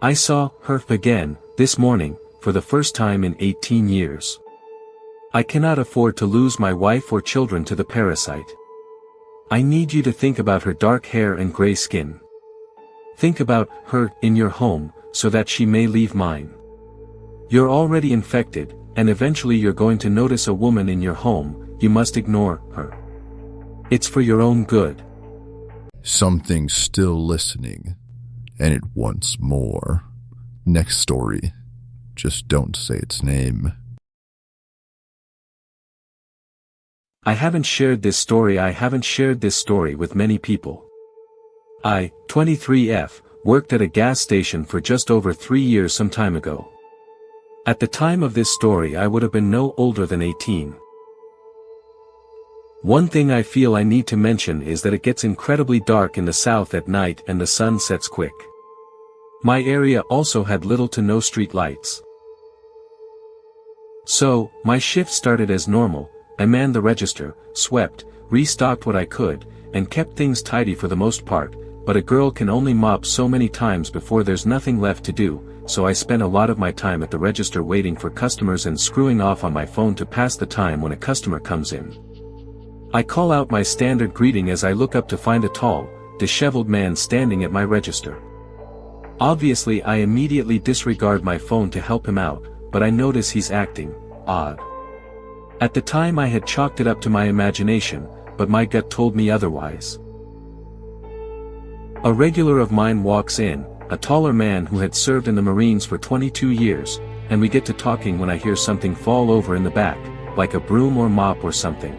I saw her again, this morning, for the first time in 18 years. I cannot afford to lose my wife or children to the parasite. I need you to think about her dark hair and gray skin. Think about her in your home, so that she may leave mine. You're already infected, and eventually you're going to notice a woman in your home. You must ignore her. It's for your own good.
Something's still listening, and it wants more. Next story. Just don't say its name.
I haven't shared this story with many people. I, 23F, worked at a gas station for just over 3 years some time ago. At the time of this story I would have been no older than 18. One thing I feel I need to mention is that it gets incredibly dark in the south at night and the sun sets quick. My area also had little to no street lights. So, my shift started as normal. I manned the register, swept, restocked what I could, and kept things tidy for the most part, but a girl can only mop so many times before there's nothing left to do, so I spent a lot of my time at the register waiting for customers and screwing off on my phone to pass the time when a customer comes in. I call out my standard greeting as I look up to find a tall, disheveled man standing at my register. Obviously I immediately disregard my phone to help him out, but I notice he's acting odd. At the time I had chalked it up to my imagination, but my gut told me otherwise. A regular of mine walks in, a taller man who had served in the Marines for 22 years, and we get to talking when I hear something fall over in the back, like a broom or mop or something.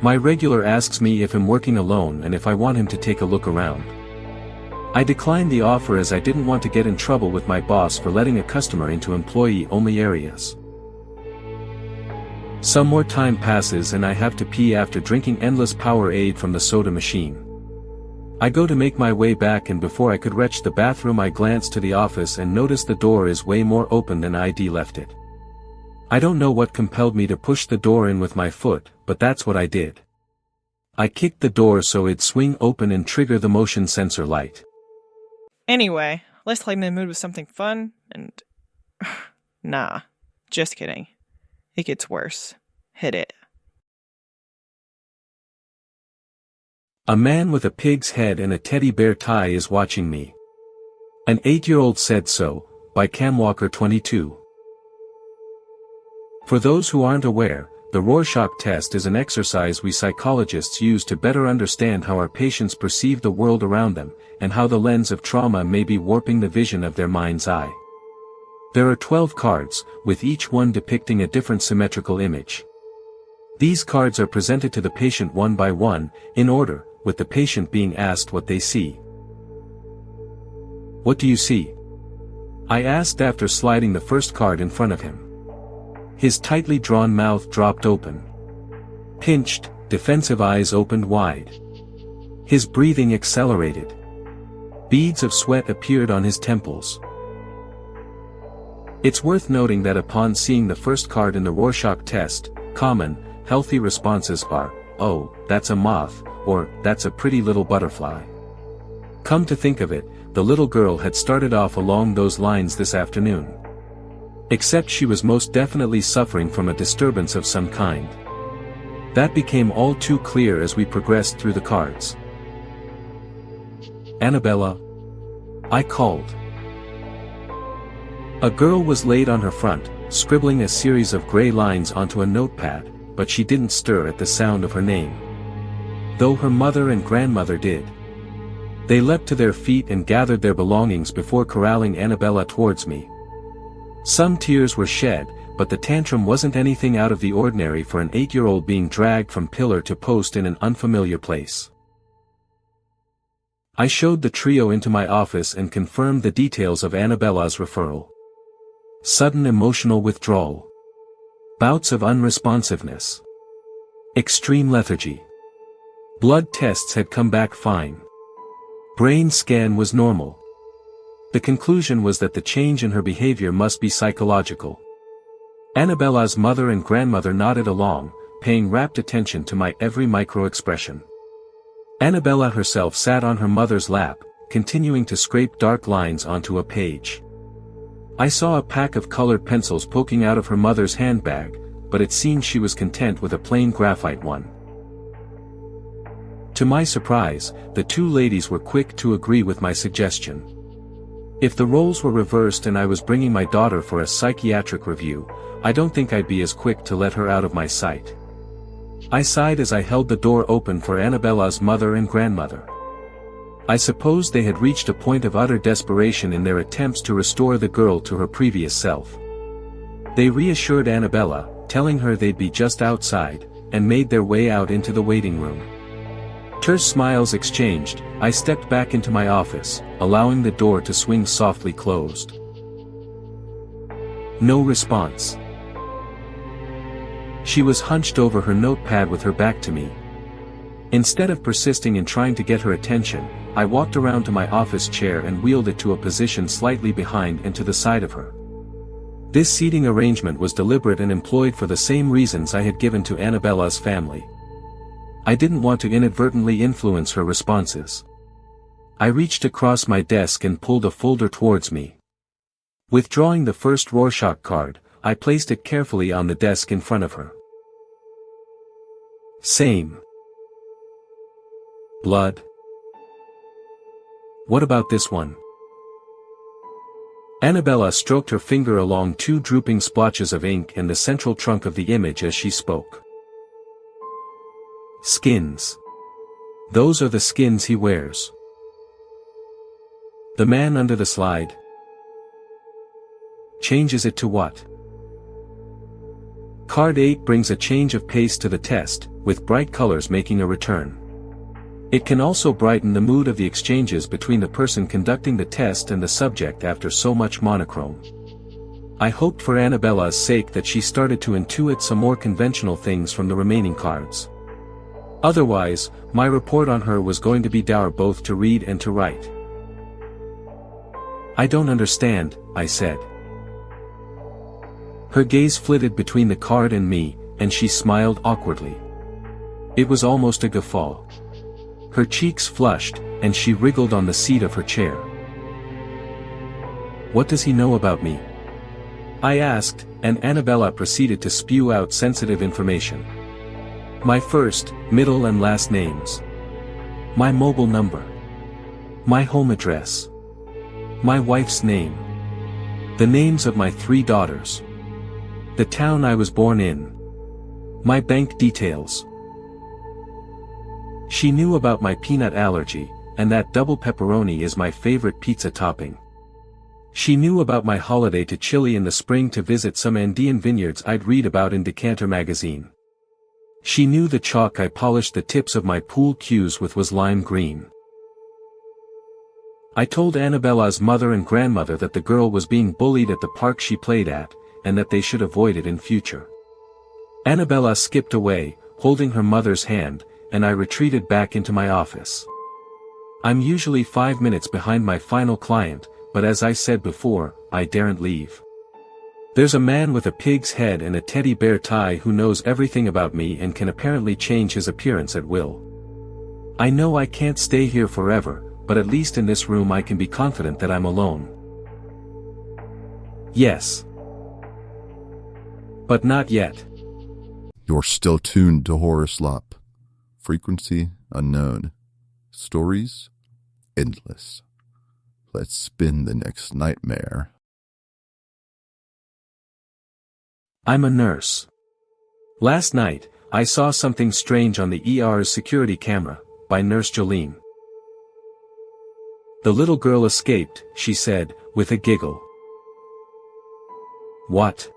My regular asks me if I'm working alone and if I want him to take a look around. I declined the offer as I didn't want to get in trouble with my boss for letting a customer into employee-only areas. Some more time passes and I have to pee after drinking endless Powerade from the soda machine. I go to make my way back, and before I could reach the bathroom I glance to the office and notice the door is way more open than I'd left it. I don't know what compelled me to push the door in with my foot, but that's what I did. I kicked the door so it'd swing open and trigger the motion sensor light.
Anyway, let's lighten the mood with something fun and... Nah, just kidding. It gets worse. Hit it.
A man with a pig's head and a teddy bear tie is watching me. An 8-year-old Said So, by Cam Walker 22. For those who aren't aware, the Rorschach test is an exercise we psychologists use to better understand how our patients perceive the world around them, and how the lens of trauma may be warping the vision of their mind's eye. There are 12 cards, with each one depicting a different symmetrical image. These cards are presented to the patient one by one, in order, with the patient being asked what they see. "What do you see?" I asked after sliding the first card in front of him. His tightly drawn mouth dropped open. Pinched, defensive eyes opened wide. His breathing accelerated. Beads of sweat appeared on his temples. It's worth noting that upon seeing the first card in the Rorschach test, common, healthy responses are, "Oh, that's a moth," or "That's a pretty little butterfly." Come to think of it, the little girl had started off along those lines this afternoon. Except she was most definitely suffering from a disturbance of some kind. That became all too clear as we progressed through the cards. "Annabella?" I called. A girl was laid on her front, scribbling a series of gray lines onto a notepad, but she didn't stir at the sound of her name. Though her mother and grandmother did. They leapt to their feet and gathered their belongings before corralling Annabella towards me. Some tears were shed, but the tantrum wasn't anything out of the ordinary for an 8-year-old being dragged from pillar to post in an unfamiliar place. I showed the trio into my office and confirmed the details of Annabella's referral. Sudden emotional withdrawal. Bouts of unresponsiveness. Extreme lethargy. Blood tests had come back fine. Brain scan was normal. The conclusion was that the change in her behavior must be psychological. Annabella's mother and grandmother nodded along, paying rapt attention to my every micro-expression. Annabella herself sat on her mother's lap, continuing to scrape dark lines onto a page. I saw a pack of colored pencils poking out of her mother's handbag, but it seemed she was content with a plain graphite one. To my surprise, the two ladies were quick to agree with my suggestion. If the roles were reversed and I was bringing my daughter for a psychiatric review, I don't think I'd be as quick to let her out of my sight. I sighed as I held the door open for Annabella's mother and grandmother. I suppose they had reached a point of utter desperation in their attempts to restore the girl to her previous self. They reassured Annabella, telling her they'd be just outside, and made their way out into the waiting room. Terse smiles exchanged, I stepped back into my office, allowing the door to swing softly closed. No response. She was hunched over her notepad with her back to me. Instead of persisting in trying to get her attention, I walked around to my office chair and wheeled it to a position slightly behind and to the side of her. This seating arrangement was deliberate and employed for the same reasons I had given to Annabella's family. I didn't want to inadvertently influence her responses. I reached across my desk and pulled a folder towards me. Withdrawing the first Rorschach card, I placed it carefully on the desk in front of her. Same. Blood. What about this one? Annabella stroked her finger along two drooping splotches of ink and the central trunk of the image as she spoke. Skins. Those are the skins he wears. The man under the slide. Changes it to what? Card 8 brings a change of pace to the test, with bright colors making a return. It can also brighten the mood of the exchanges between the person conducting the test and the subject after so much monochrome. I hoped for Annabella's sake that she started to intuit some more conventional things from the remaining cards. Otherwise, my report on her was going to be dour both to read and to write. "I don't understand," I said. Her gaze flitted between the card and me, and she smiled awkwardly. It was almost a guffaw. Her cheeks flushed, and she wriggled on the seat of her chair. "What does he know about me?" I asked, and Annabella proceeded to spew out sensitive information. My first, middle and last names. My mobile number. My home address. My wife's name. The names of my 3 daughters. The town I was born in. My bank details. She knew about my peanut allergy, and that double pepperoni is my favorite pizza topping. She knew about my holiday to Chile in the spring to visit some Andean vineyards I'd read about in Decanter magazine. She knew the chalk I polished the tips of my pool cues with was lime green. I told Annabella's mother and grandmother that the girl was being bullied at the park she played at, and that they should avoid it in future. Annabella skipped away, holding her mother's hand, and I retreated back into my office. I'm usually 5 minutes behind my final client, but as I said before, I daren't leave. There's a man with a pig's head and a teddy bear tie who knows everything about me and can apparently change his appearance at will. I know I can't stay here forever, but at least in this room I can be confident that I'm alone. Yes. But not yet.
You're still tuned to Horror Slop. Frequency unknown. Stories endless. Let's spin the next nightmare.
I'm a nurse. Last night, I saw something strange on the ER's security camera, by Nurse Jolene. "The little girl escaped," she said, with a giggle. "What?"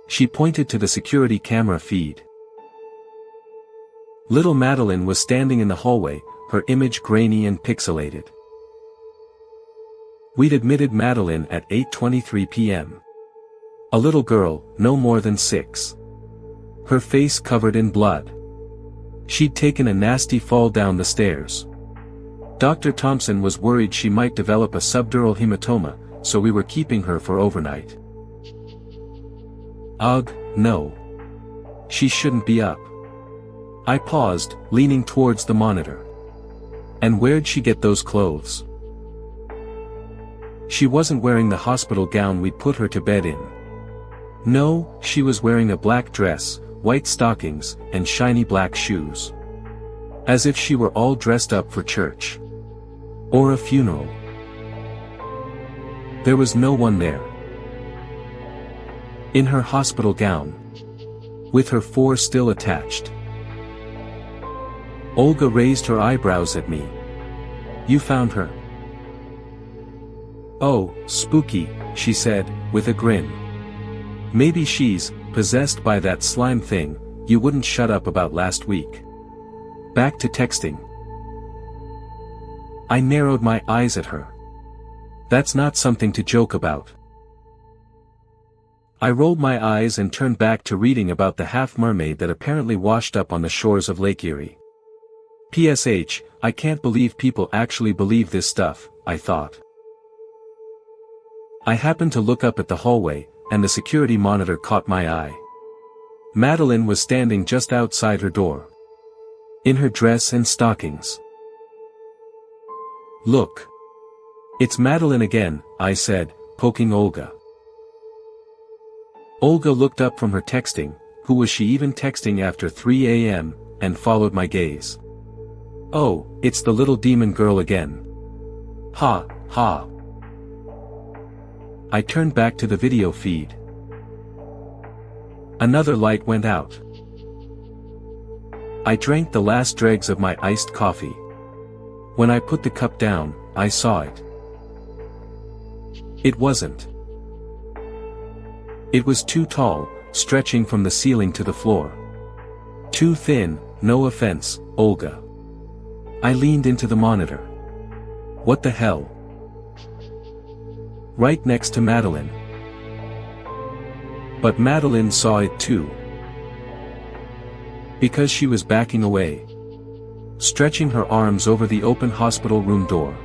She pointed to the security camera feed. Little Madeline was standing in the hallway, her image grainy and pixelated. We'd admitted Madeline at 8:23 p.m. A little girl, no more than 6. Her face covered in blood. She'd taken a nasty fall down the stairs. Dr. Thompson was worried she might develop a subdural hematoma, so we were keeping her for overnight. Ugh, no. She shouldn't be up. I paused, leaning towards the monitor. And where'd she get those clothes? She wasn't wearing the hospital gown we'd put her to bed in. No, she was wearing a black dress, white stockings, and shiny black shoes. As if she were all dressed up for church. Or a funeral. There was no one there. In her hospital gown. With her 4 still attached. Olga raised her eyebrows at me. "You found her?" "Oh, spooky," she said, with a grin. "Maybe she's possessed by that slime thing you wouldn't shut up about last week." Back to texting. I narrowed my eyes at her. That's not something to joke about. I rolled my eyes and turned back to reading about the half-mermaid that apparently washed up on the shores of Lake Erie. PSH, I can't believe people actually believe this stuff, I thought. I happened to look up at the hallway, and the security monitor caught my eye. Madeline was standing just outside her door. In her dress and stockings. "Look. It's Madeline again," I said, poking Olga. Olga looked up from her texting, who was she even texting after 3 a.m., and followed my gaze. "Oh, it's the little demon girl again. Ha, ha." I turned back to the video feed. Another light went out. I drank the last dregs of my iced coffee. When I put the cup down, I saw it. It wasn't. It was too tall, stretching from the ceiling to the floor. Too thin, no offense, Olga. I leaned into the monitor. What the hell? Right next to Madeline. But Madeline saw it too. Because she was backing away. Stretching her arms over the open hospital room door.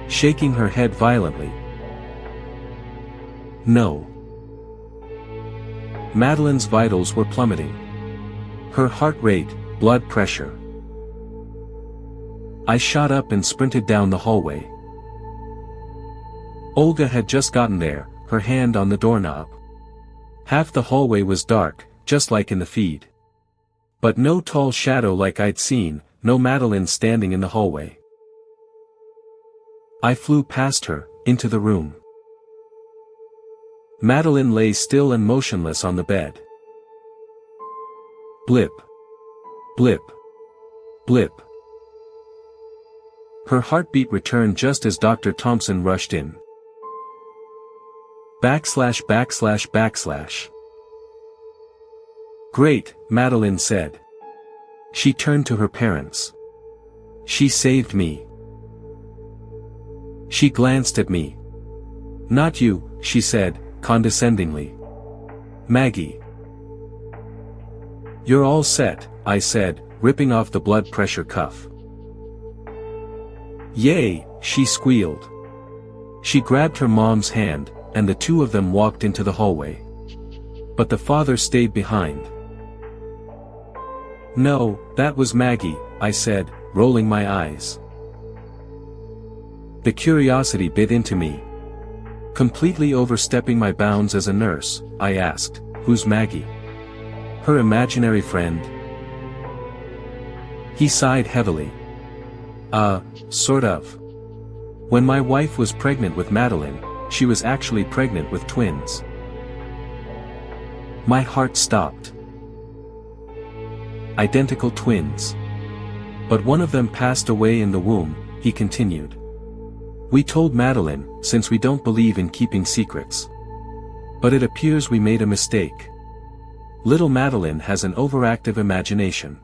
Shaking her head violently. No. Madeline's vitals were plummeting. Her heart rate, blood pressure. I shot up and sprinted down the hallway. Olga had just gotten there, her hand on the doorknob. Half the hallway was dark, just like in the feed. But no tall shadow like I'd seen, no Madeline standing in the hallway. I flew past her, into the room. Madeline lay still and motionless on the bed. Blip. Blip. Blip. Her heartbeat returned just as Dr. Thompson rushed in. Backslash backslash backslash. Great, Madeline said. She turned to her parents. She saved me. She glanced at me. Not you, she said, condescendingly. Maggie. You're all set, I said, ripping off the blood pressure cuff. Yay, she squealed. She grabbed her mom's hand, and the two of them walked into the hallway. But the father stayed behind. No, that was Maggie, I said, rolling my eyes. The curiosity bit into me. Completely overstepping my bounds as a nurse, I asked, who's Maggie? Her imaginary friend? He sighed heavily. Sort of. When my wife was pregnant with Madeline, she was actually pregnant with twins. My heart stopped. Identical twins. But one of them passed away in the womb, he continued. We told Madeline, since we don't believe in keeping secrets. But it appears we made a mistake. Little Madeline has an overactive imagination.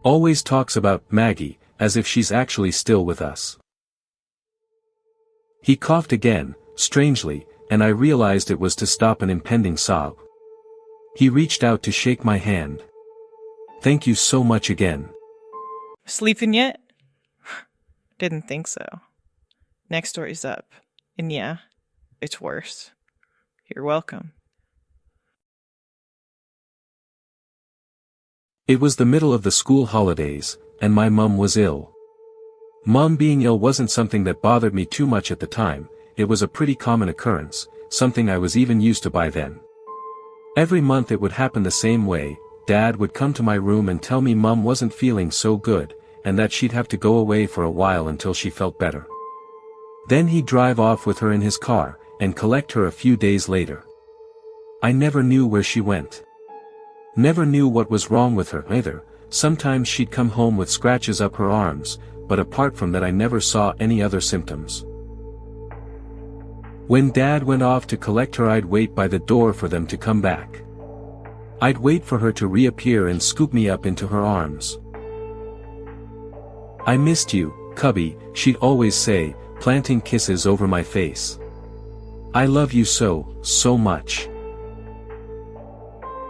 Always talks about Maggie, as if she's actually still with us. He coughed again, strangely, and I realized it was to stop an impending sob. He reached out to shake my hand. Thank you so much again.
Sleeping yet? Didn't think so. Next story's up. And yeah, it's worse. You're welcome.
It was the middle of the school holidays, and my mum was ill. Mum being ill wasn't something that bothered me too much at the time, it was a pretty common occurrence, something I was even used to by then. Every month it would happen the same way. Dad would come to my room and tell me Mum wasn't feeling so good, and that she'd have to go away for a while until she felt better. Then he'd drive off with her in his car, and collect her a few days later. I never knew where she went. Never knew what was wrong with her either. Sometimes she'd come home with scratches up her arms, but apart from that I never saw any other symptoms. When Dad went off to collect her, I'd wait by the door for them to come back. I'd wait for her to reappear and scoop me up into her arms. I missed you, Cubby, she'd always say, planting kisses over my face. I love you so, so much.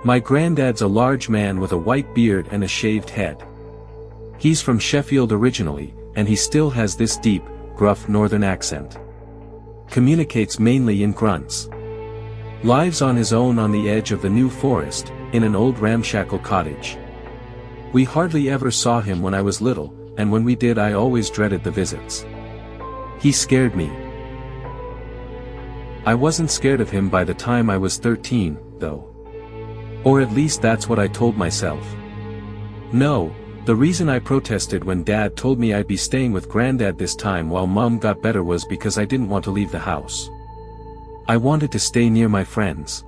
My granddad's a large man with a white beard and a shaved head. He's from Sheffield originally, and he still has this deep, gruff northern accent. Communicates mainly in grunts. Lives on his own on the edge of the New Forest, in an old ramshackle cottage. We hardly ever saw him when I was little, and when we did I always dreaded the visits. He scared me. I wasn't scared of him by the time I was 13, though. Or at least that's what I told myself. No, the reason I protested when Dad told me I'd be staying with Granddad this time while Mum got better was because I didn't want to leave the house. I wanted to stay near my friends.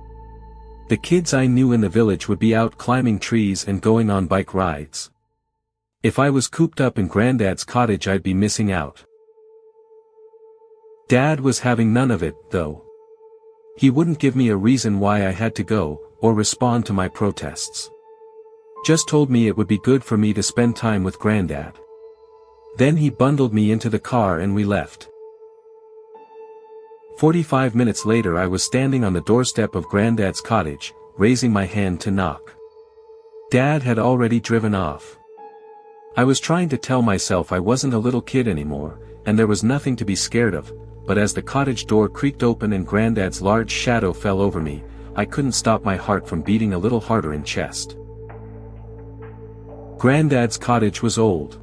The kids I knew in the village would be out climbing trees and going on bike rides. If I was cooped up in Granddad's cottage I'd be missing out. Dad was having none of it, though. He wouldn't give me a reason why I had to go, or respond to my protests. Just told me it would be good for me to spend time with Granddad. Then he bundled me into the car and we left. 45 minutes later I was standing on the doorstep of Granddad's cottage, raising my hand to knock. Dad had already driven off. I was trying to tell myself I wasn't a little kid anymore, and there was nothing to be scared of, but as the cottage door creaked open and Granddad's large shadow fell over me, I couldn't stop my heart from beating a little harder in chest. Granddad's cottage was old.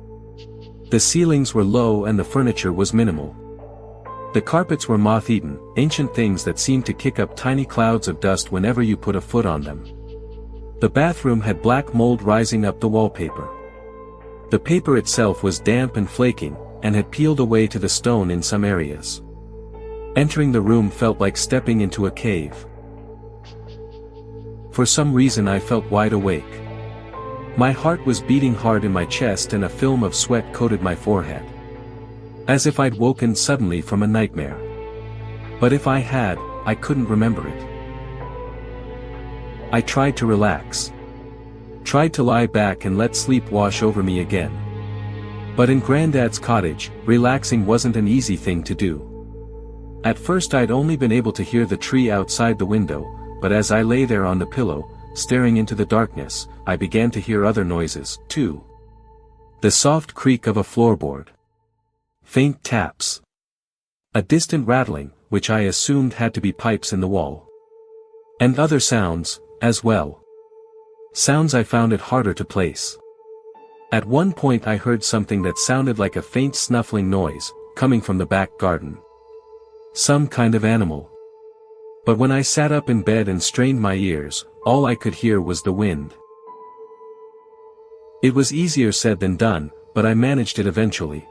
The ceilings were low and the furniture was minimal. The carpets were moth-eaten, ancient things that seemed to kick up tiny clouds of dust whenever you put a foot on them. The bathroom had black mold rising up the wallpaper. The paper itself was damp and flaking, and had peeled away to the stone in some areas. Entering the room felt like stepping into a cave. For some reason I felt wide awake. My heart was beating hard in my chest and a film of sweat coated my forehead. As if I'd woken suddenly from a nightmare. But if I had, I couldn't remember it. I tried to relax. Tried to lie back and let sleep wash over me again. But in Granddad's cottage, relaxing wasn't an easy thing to do. At first I'd only been able to hear the tree outside the window, but as I lay there on the pillow, staring into the darkness, I began to hear other noises, too. The soft creak of a floorboard. Faint taps. A distant rattling, which I assumed had to be pipes in the wall. And other sounds, as well. Sounds I found it harder to place. At one point I heard something that sounded like a faint snuffling noise, coming from the back garden. Some kind of animal. But when I sat up in bed and strained my ears, all I could hear was the wind. It was easier said than done, but I managed it eventually.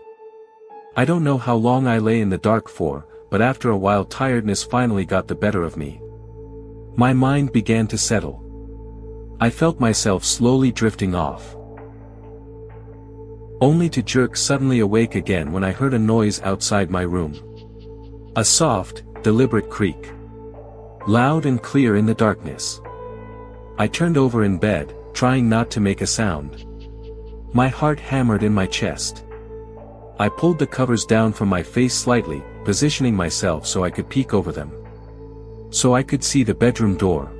I don't know how long I lay in the dark for, but after a while tiredness finally got the better of me. My mind began to settle. I felt myself slowly drifting off. Only to jerk suddenly awake again when I heard a noise outside my room. A soft, deliberate creak. Loud and clear in the darkness. I turned over in bed, trying not to make a sound. My heart hammered in my chest. I pulled the covers down from my face slightly, positioning myself so I could peek over them. So I could see the bedroom door.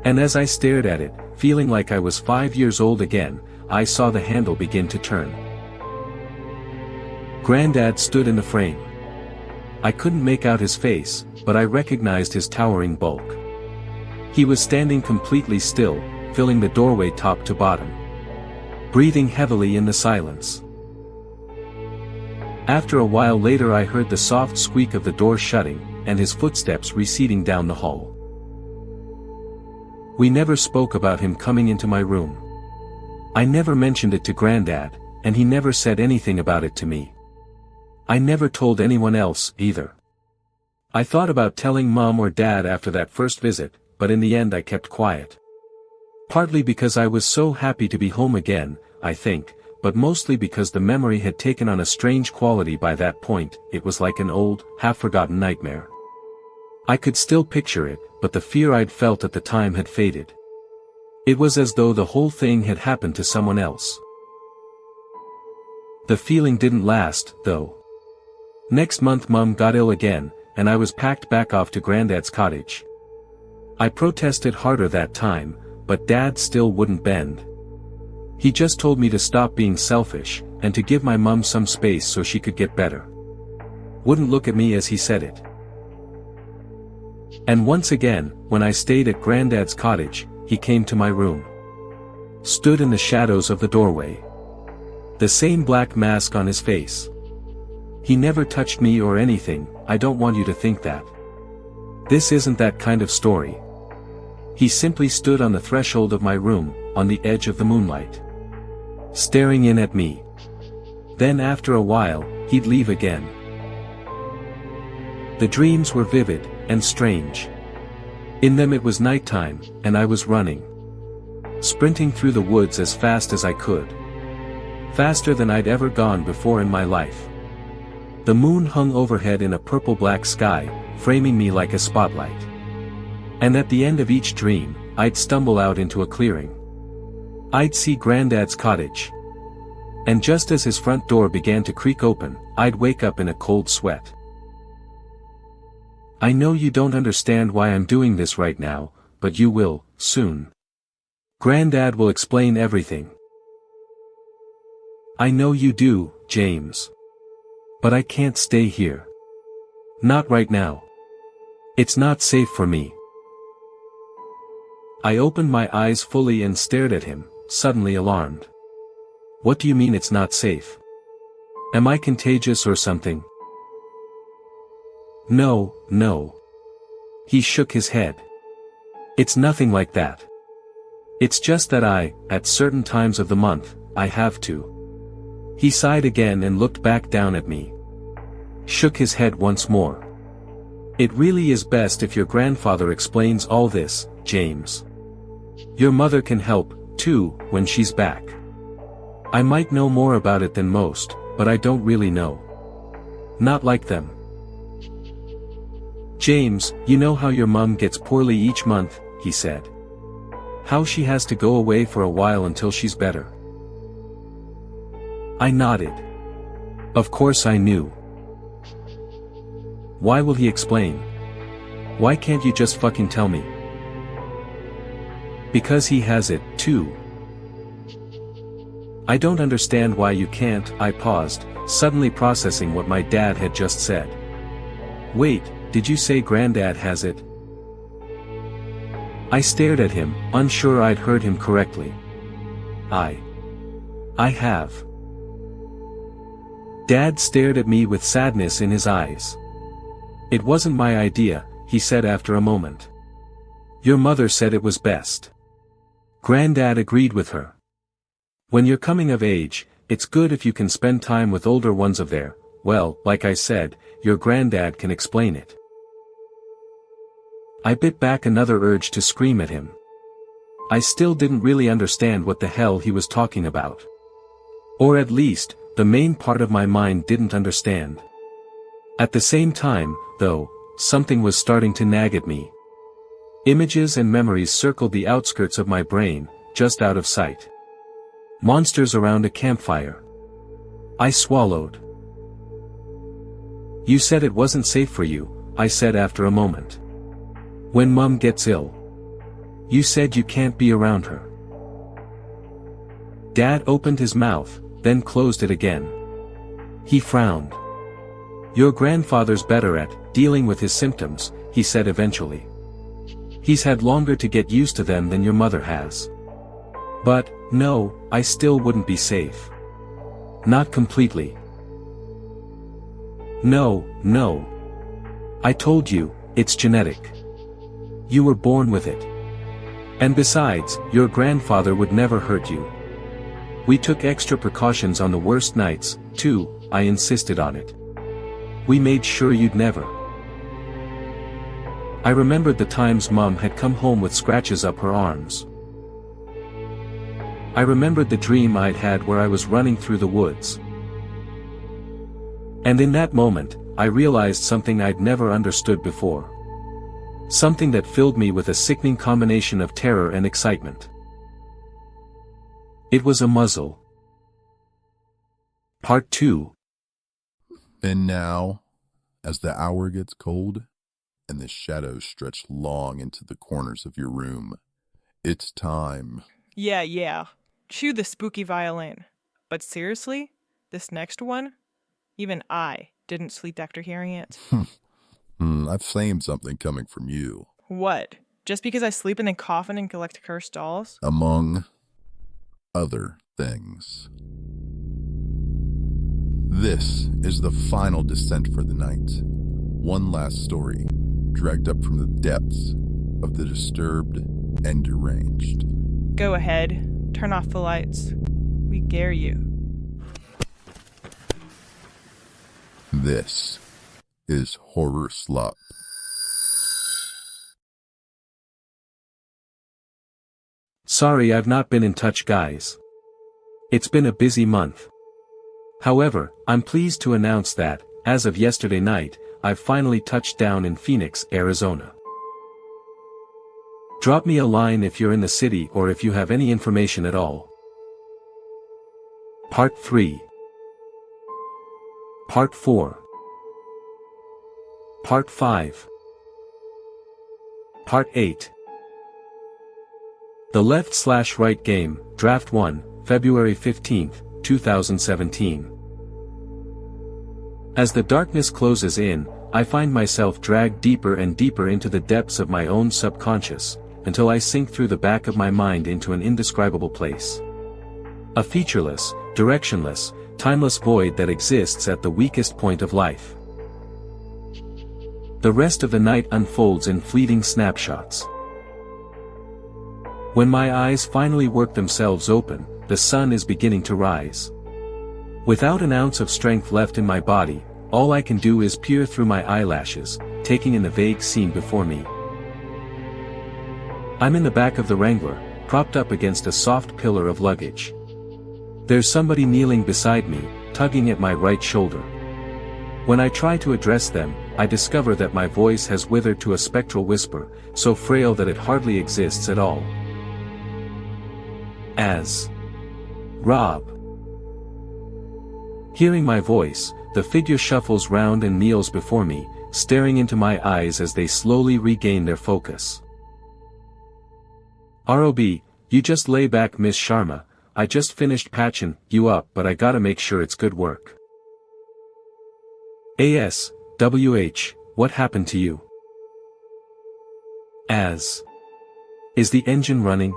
And as I stared at it, feeling like I was 5 years old again, I saw the handle begin to turn. Granddad stood in the frame. I couldn't make out his face, but I recognized his towering bulk. He was standing completely still, filling the doorway top to bottom. Breathing heavily in the silence. After a while later I heard the soft squeak of the door shutting, and his footsteps receding down the hall. We never spoke about him coming into my room. I never mentioned it to Granddad, and he never said anything about it to me. I never told anyone else, either. I thought about telling Mom or Dad after that first visit, but in the end I kept quiet. Partly because I was so happy to be home again, I think, but mostly because the memory had taken on a strange quality by that point. It was like an old, half-forgotten nightmare. I could still picture it, but the fear I'd felt at the time had faded. It was as though the whole thing had happened to someone else. The feeling didn't last, though. Next month Mum got ill again, and I was packed back off to Granddad's cottage. I protested harder that time, but Dad still wouldn't bend. He just told me to stop being selfish, and to give my mum some space so she could get better. Wouldn't look at me as he said it. And once again, when I stayed at Granddad's cottage, he came to my room. Stood in the shadows of the doorway. The same black mask on his face. He never touched me or anything. I don't want you to think that. This isn't that kind of story. He simply stood on the threshold of my room, on the edge of the moonlight. Staring in at me. Then after a while, he'd leave again. The dreams were vivid, and strange. In them it was nighttime, and I was running. Sprinting through the woods as fast as I could. Faster than I'd ever gone before in my life. The moon hung overhead in a purple-black sky, framing me like a spotlight. And at the end of each dream, I'd stumble out into a clearing. I'd see Granddad's cottage. And just as his front door began to creak open, I'd wake up in a cold sweat. I know you don't understand why I'm doing this right now, but you will, soon. Granddad will explain everything. I know you do, James. But I can't stay here. Not right now. It's not safe for me. I opened my eyes fully and stared at him, suddenly alarmed. What do you mean it's not safe? Am I contagious or something? No, no. He shook his head. It's nothing like that. It's just that at certain times of the month, I have to. He sighed again and looked back down at me. Shook his head once more. It really is best if your grandfather explains all this, James. Your mother can help, too, when she's back. I might know more about it than most, but I don't really know. Not like them. James, you know how your mum gets poorly each month, he said. How she has to go away for a while until she's better. I nodded. Of course I knew. Why will he explain? Why can't you just fucking tell me? Because he has it, too. I don't understand why you can't, I paused, suddenly processing what my dad had just said. Wait, did you say Granddad has it? I stared at him, unsure I'd heard him correctly. I have. Dad stared at me with sadness in his eyes. It wasn't my idea, he said after a moment. Your mother said it was best. Granddad agreed with her. When you're coming of age, it's good if you can spend time with older ones of their, well, like I said, your granddad can explain it. I bit back another urge to scream at him. I still didn't really understand what the hell he was talking about. Or at least, the main part of my mind didn't understand. At the same time, though, something was starting to nag at me. Images and memories circled the outskirts of my brain, just out of sight. Monsters around a campfire. I swallowed. You said it wasn't safe for you, I said after a moment. When Mum gets ill. You said you can't be around her. Dad opened his mouth, then closed it again. He frowned. Your grandfather's better at dealing with his symptoms, he said eventually. He's had longer to get used to them than your mother has. But, no, I still wouldn't be safe. Not completely. No, no. I told you, it's genetic. You were born with it. And besides, your grandfather would never hurt you. We took extra precautions on the worst nights, too, I insisted on it. We made sure you'd never. I remembered the times Mum had come home with scratches up her arms. I remembered the dream I'd had where I was running through the woods. And in that moment, I realized something I'd never understood before. Something that filled me with a sickening combination of terror and excitement. It was a muzzle. Part 2.
And now, as the hour gets cold, and the shadows stretch long into the corners of your room, it's time.
Yeah. Chew the spooky violin. But seriously, this next one? Even I didn't sleep after hearing it.
I've claimed something coming from you.
What? Just because I sleep in a coffin and collect cursed dolls?
Among other things. This is the final descent for the night. One last story, dragged up from the depths of the disturbed and deranged.
Go ahead. Turn off the lights. We dare you.
This is Horror Slop.
Sorry I've not been in touch, guys. It's been a busy month. However, I'm pleased to announce that, as of yesterday night, I've finally touched down in Phoenix, Arizona. Drop me a line if you're in the city or if you have any information at all. Part 3. Part 4. Part 5. Part 8. The Left/Right Game, Draft 1, February 15, 2017. As the darkness closes in, I find myself dragged deeper and deeper into the depths of my own subconscious, until I sink through the back of my mind into an indescribable place. A featureless, directionless, timeless void that exists at the weakest point of life. The rest of the night unfolds in fleeting snapshots. When my eyes finally work themselves open, the sun is beginning to rise. Without an ounce of strength left in my body, all I can do is peer through my eyelashes, taking in the vague scene before me. I'm in the back of the Wrangler, propped up against a soft pillar of luggage. There's somebody kneeling beside me, tugging at my right shoulder. When I try to address them, I discover that my voice has withered to a spectral whisper, so frail that it hardly exists at all. As Rob. Hearing my voice, the figure shuffles round and kneels before me, staring into my eyes as they slowly regain their focus. "Rob, you just lay back, Miss Sharma, I just finished patching you up, but I gotta make sure it's good work." "ASWH, what happened to you?" "As Is the engine running?"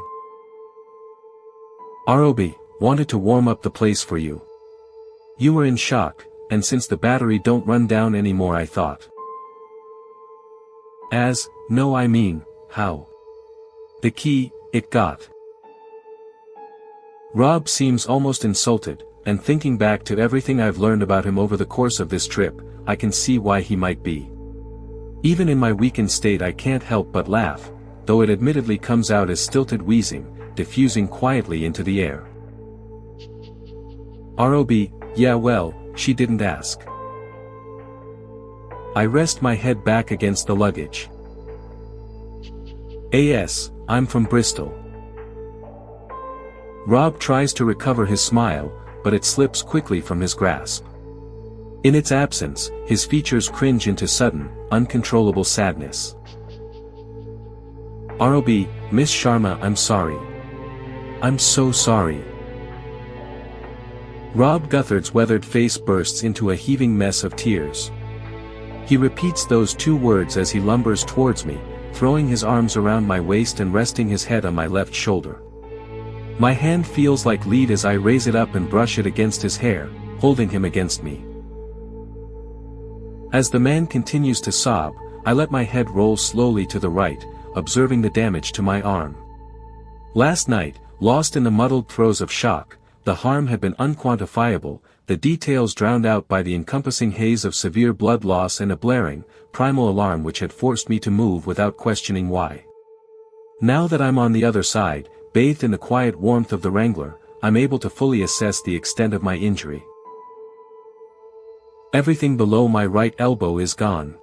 "Rob, wanted to warm up the place for you. You were in shock, and since the battery don't run down anymore I thought." "As, no I mean, how? The key, it got." Rob seems almost insulted, and thinking back to everything I've learned about him over the course of this trip, I can see why he might be. Even in my weakened state I can't help but laugh, though it admittedly comes out as stilted wheezing, diffusing quietly into the air. "Rob, yeah well, she didn't ask." I rest my head back against the luggage. "I'm from Bristol." Rob tries to recover his smile, but it slips quickly from his grasp. In its absence, his features cringe into sudden, uncontrollable sadness. "Rob, Miss Sharma, I'm sorry. I'm so sorry." Rob Guthard's weathered face bursts into a heaving mess of tears. He repeats those two words as he lumbers towards me, throwing his arms around my waist and resting his head on my left shoulder. My hand feels like lead as I raise it up and brush it against his hair, holding him against me. As the man continues to sob, I let my head roll slowly to the right, observing the damage to my arm. Last night, lost in the muddled throes of shock, the harm had been unquantifiable, the details drowned out by the encompassing haze of severe blood loss and a blaring, primal alarm which had forced me to move without questioning why. Now that I'm on the other side, bathed in the quiet warmth of the Wrangler, I'm able to fully assess the extent of my injury. Everything below my right elbow is gone.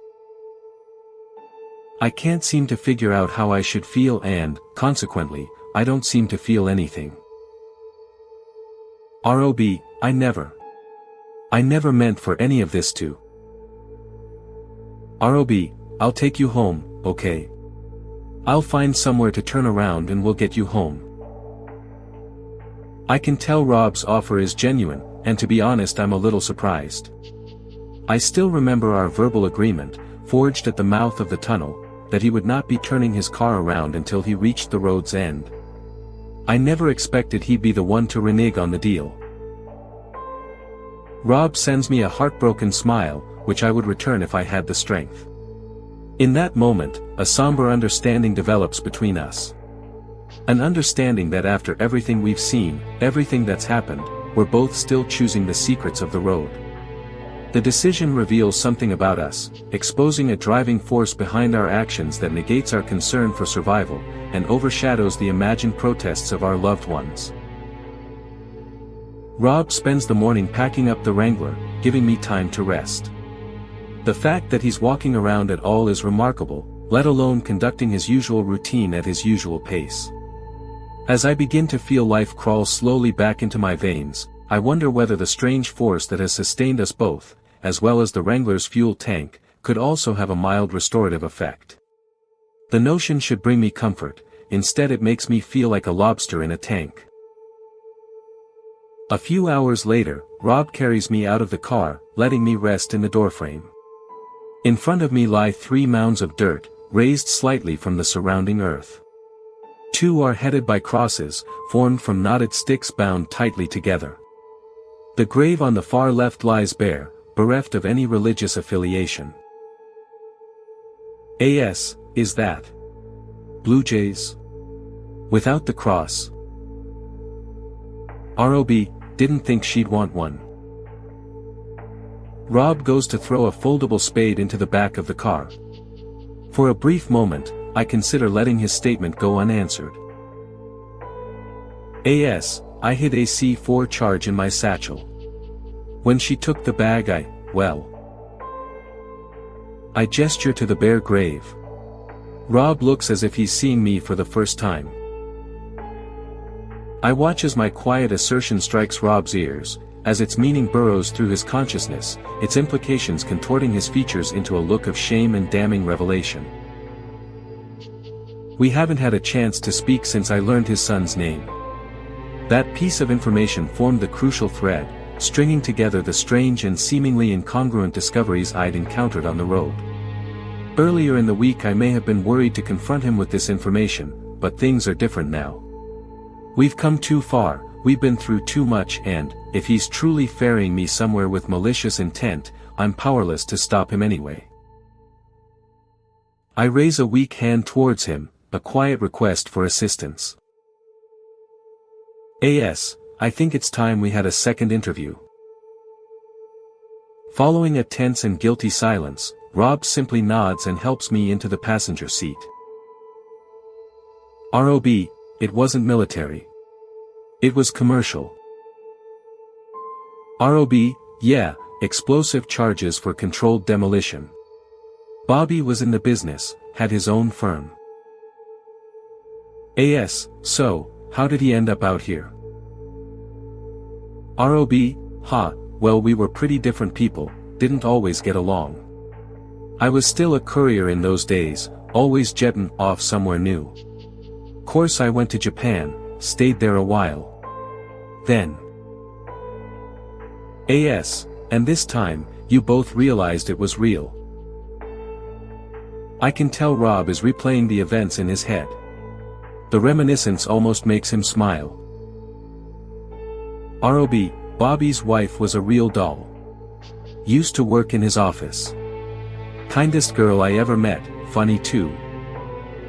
I can't seem to figure out how I should feel and, consequently, I don't seem to feel anything. "Rob, I never meant for any of this to." "Rob, I'll take you home, okay? I'll find somewhere to turn around and we'll get you home." I can tell Rob's offer is genuine, and to be honest I'm a little surprised. I still remember our verbal agreement, forged at the mouth of the tunnel, that he would not be turning his car around until he reached the road's end. I never expected he'd be the one to renege on the deal. Rob sends me a heartbroken smile, which I would return if I had the strength. In that moment, a somber understanding develops between us. An understanding that after everything we've seen, everything that's happened, we're both still choosing the secrets of the road. The decision reveals something about us, exposing a driving force behind our actions that negates our concern for survival, and overshadows the imagined protests of our loved ones. Rob spends the morning packing up the Wrangler, giving me time to rest. The fact that he's walking around at all is remarkable, let alone conducting his usual routine at his usual pace. As I begin to feel life crawl slowly back into my veins, I wonder whether the strange force that has sustained us both, as well as the Wrangler's fuel tank, could also have a mild restorative effect. The notion should bring me comfort, instead it makes me feel like a lobster in a tank. A few hours later, Rob carries me out of the car, letting me rest in the doorframe. In front of me lie 3 mounds of dirt, raised slightly from the surrounding earth. 2 are headed by crosses, formed from knotted sticks bound tightly together. The grave on the far left lies bare, bereft of any religious affiliation. A.S., is that Blue Jays? Without the cross. R.O.B., didn't think she'd want one. Rob goes to throw a foldable spade into the back of the car. For a brief moment, I consider letting his statement go unanswered. A.S., I hid a C4 charge in my satchel. When she took the bag I gesture to the bare grave. Rob looks as if he's seeing me for the first time. I watch as my quiet assertion strikes Rob's ears, as its meaning burrows through his consciousness, its implications contorting his features into a look of shame and damning revelation. We haven't had a chance to speak since I learned his son's name. That piece of information formed the crucial thread, stringing together the strange and seemingly incongruent discoveries I'd encountered on the road. Earlier in the week I may have been worried to confront him with this information, but things are different now. We've come too far, we've been through too much and, if he's truly ferrying me somewhere with malicious intent, I'm powerless to stop him anyway. I raise a weak hand towards him, a quiet request for assistance. A.S., I think it's time we had a second interview. Following a tense and guilty silence, Rob simply nods and helps me into the passenger seat. R.O.B., it wasn't military. It was commercial. R.O.B., yeah, explosive charges for controlled demolition. Bobby was in the business, had his own firm. A.S., so, how did he end up out here? R.O.B., well we were pretty different people, didn't always get along. I was still a courier in those days, always jetting off somewhere new. Course I went to Japan, stayed there a while. Then. A.S., and this time, you both realized it was real. I can tell Rob is replaying the events in his head. The reminiscence almost makes him smile. R.O.B., Bobby's wife was a real doll. Used to work in his office. Kindest girl I ever met, funny too.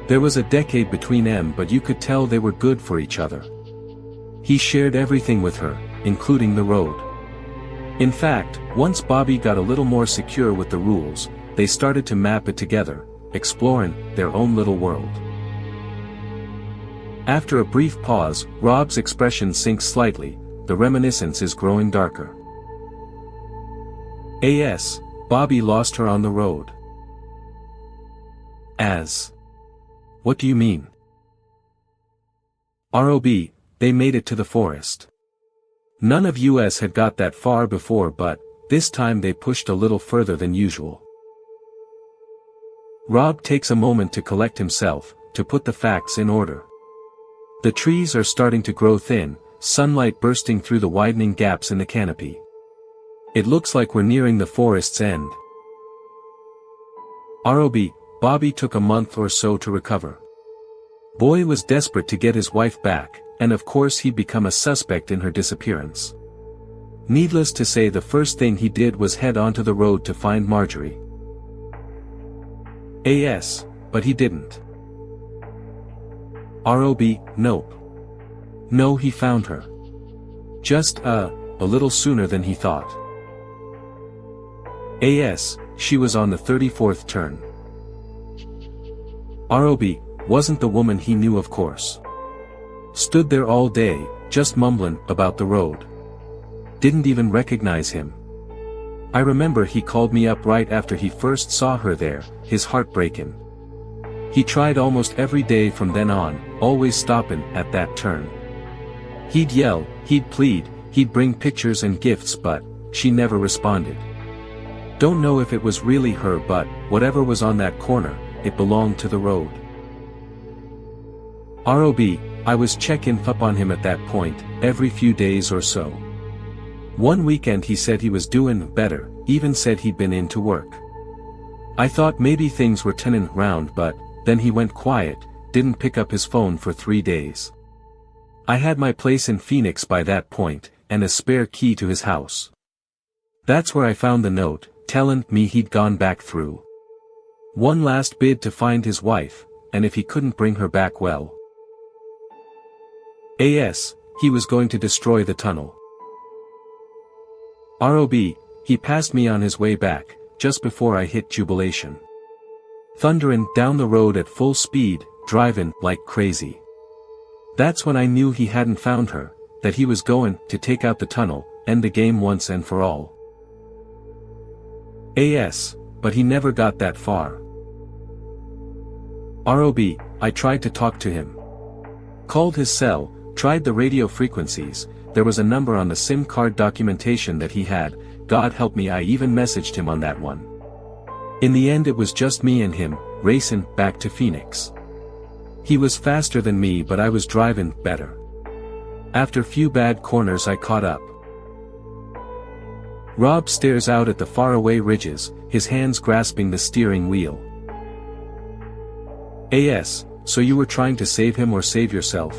There was a decade between them but you could tell they were good for each other. He shared everything with her, including the road. In fact, once Bobby got a little more secure with the rules, they started to map it together, exploring their own little world. After a brief pause, Rob's expression sinks slightly, the reminiscence is growing darker. A.S., Bobby lost her on the road. As. What do you mean? R.O.B., they made it to the forest. None of us had got that far before but, this time they pushed a little further than usual. Rob takes a moment to collect himself, to put the facts in order. The trees are starting to grow thin, sunlight bursting through the widening gaps in the canopy. It looks like we're nearing the forest's end. R.O.B., Bobby took a month or so to recover. Boy was desperate to get his wife back, and of course he'd become a suspect in her disappearance. Needless to say the first thing he did was head onto the road to find Marjorie. A.S., but he didn't. R.O.B., nope. No, he found her. Just, a little sooner than he thought. A.S., she was on the 34th turn. R.O.B., wasn't the woman he knew of course. Stood there all day, just mumbling about the road. Didn't even recognize him. I remember he called me up right after he first saw her there, his heart breaking. He tried almost every day from then on, always stopping at that turn. He'd yell, he'd plead, he'd bring pictures and gifts, but she never responded. Don't know if it was really her, but whatever was on that corner, it belonged to the road. ROB, I was checking up on him at that point, every few days or so. One weekend he said he was doing better, even said he'd been in to work. I thought maybe things were turning round, but then he went quiet, didn't pick up his phone for 3 days. I had my place in Phoenix by that point, and a spare key to his house. That's where I found the note, telling me he'd gone back through one last bid to find his wife, and if he couldn't bring her back, well, he was going to destroy the tunnel. ROB, he passed me on his way back, just before I hit Jubilation. Thundering down the road at full speed, driving like crazy. That's when I knew he hadn't found her, that he was going to take out the tunnel, end the game once and for all. But he never got that far. ROB, I tried to talk to him. Called his cell, tried the radio frequencies, there was a number on the SIM card documentation that he had, God help me, I even messaged him on that one. In the end it was just me and him, racing back to Phoenix. He was faster than me, but I was driving better. After few bad corners I caught up. Rob stares out at the faraway ridges, his hands grasping the steering wheel. So you were trying to save him or save yourself?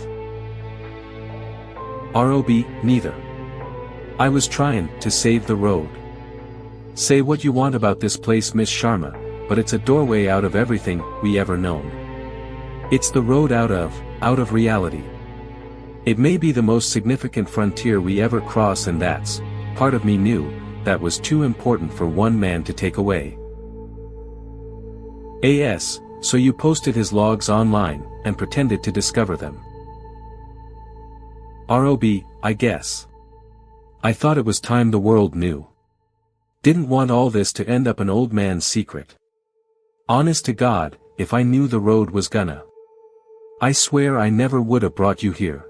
ROB, neither. I was trying to save the road. Say what you want about this place, Miss Sharma, but it's a doorway out of everything we ever known. It's the road out of reality. It may be the most significant frontier we ever cross, and that's, part of me knew, that was too important for one man to take away. So you posted his logs online, and pretended to discover them. ROB, I guess. I thought it was time the world knew. Didn't want all this to end up an old man's secret. Honest to God, if I knew the road was gonna. I swear I never would have brought you here.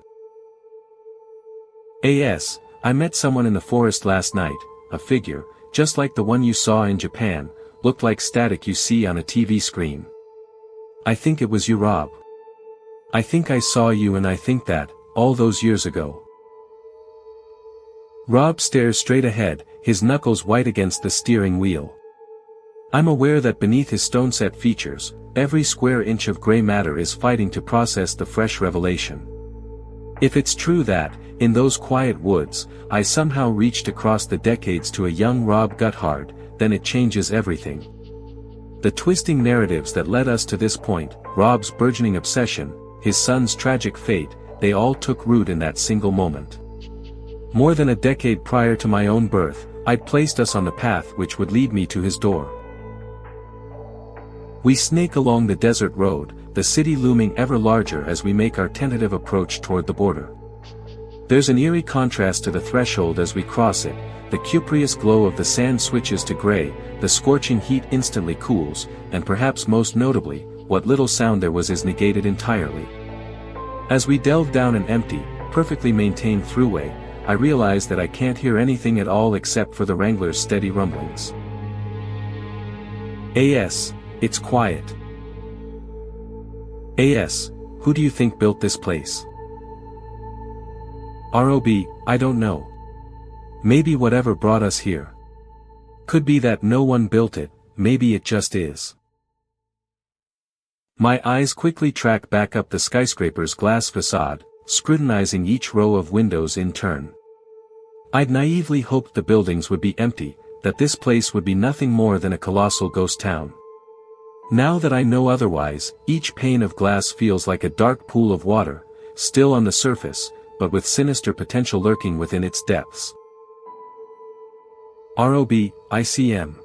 I met someone in the forest last night, a figure, just like the one you saw in Japan, looked like static you see on a TV screen. I think it was you, Rob. I think I saw you, and I think that, all those years ago. Rob stares straight ahead, his knuckles white against the steering wheel. I'm aware that beneath his stone-set features, every square inch of gray matter is fighting to process the fresh revelation. If it's true that, in those quiet woods, I somehow reached across the decades to a young Rob Guthard, then it changes everything. The twisting narratives that led us to this point, Rob's burgeoning obsession, his son's tragic fate, they all took root in that single moment. More than a decade prior to my own birth, I'd placed us on the path which would lead me to his door. We snake along the desert road, the city looming ever larger as we make our tentative approach toward the border. There's an eerie contrast to the threshold as we cross it, the cupreous glow of the sand switches to gray, the scorching heat instantly cools, and perhaps most notably, what little sound there was is negated entirely. As we delve down an empty, perfectly maintained throughway, I realize that I can't hear anything at all except for the Wrangler's steady rumblings. It's quiet. Who do you think built this place? ROB, I don't know. Maybe whatever brought us here. Could be that no one built it, maybe it just is. My eyes quickly track back up the skyscraper's glass facade, scrutinizing each row of windows in turn. I'd naively hoped the buildings would be empty, that this place would be nothing more than a colossal ghost town. Now that I know otherwise, each pane of glass feels like a dark pool of water, still on the surface, but with sinister potential lurking within its depths. ROB, ICM.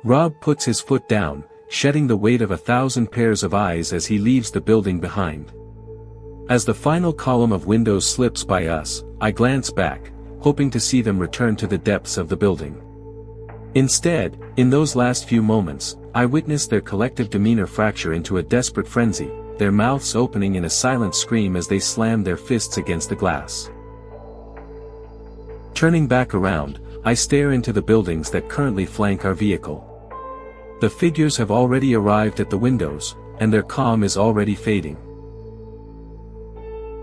Rob puts his foot down, shedding the weight of 1,000 pairs of eyes as he leaves the building behind. As the final column of windows slips by us, I glance back, hoping to see them return to the depths of the building. Instead, in those last few moments, I witnessed their collective demeanor fracture into a desperate frenzy, their mouths opening in a silent scream as they slammed their fists against the glass. Turning back around, I stare into the buildings that currently flank our vehicle. The figures have already arrived at the windows, and their calm is already fading.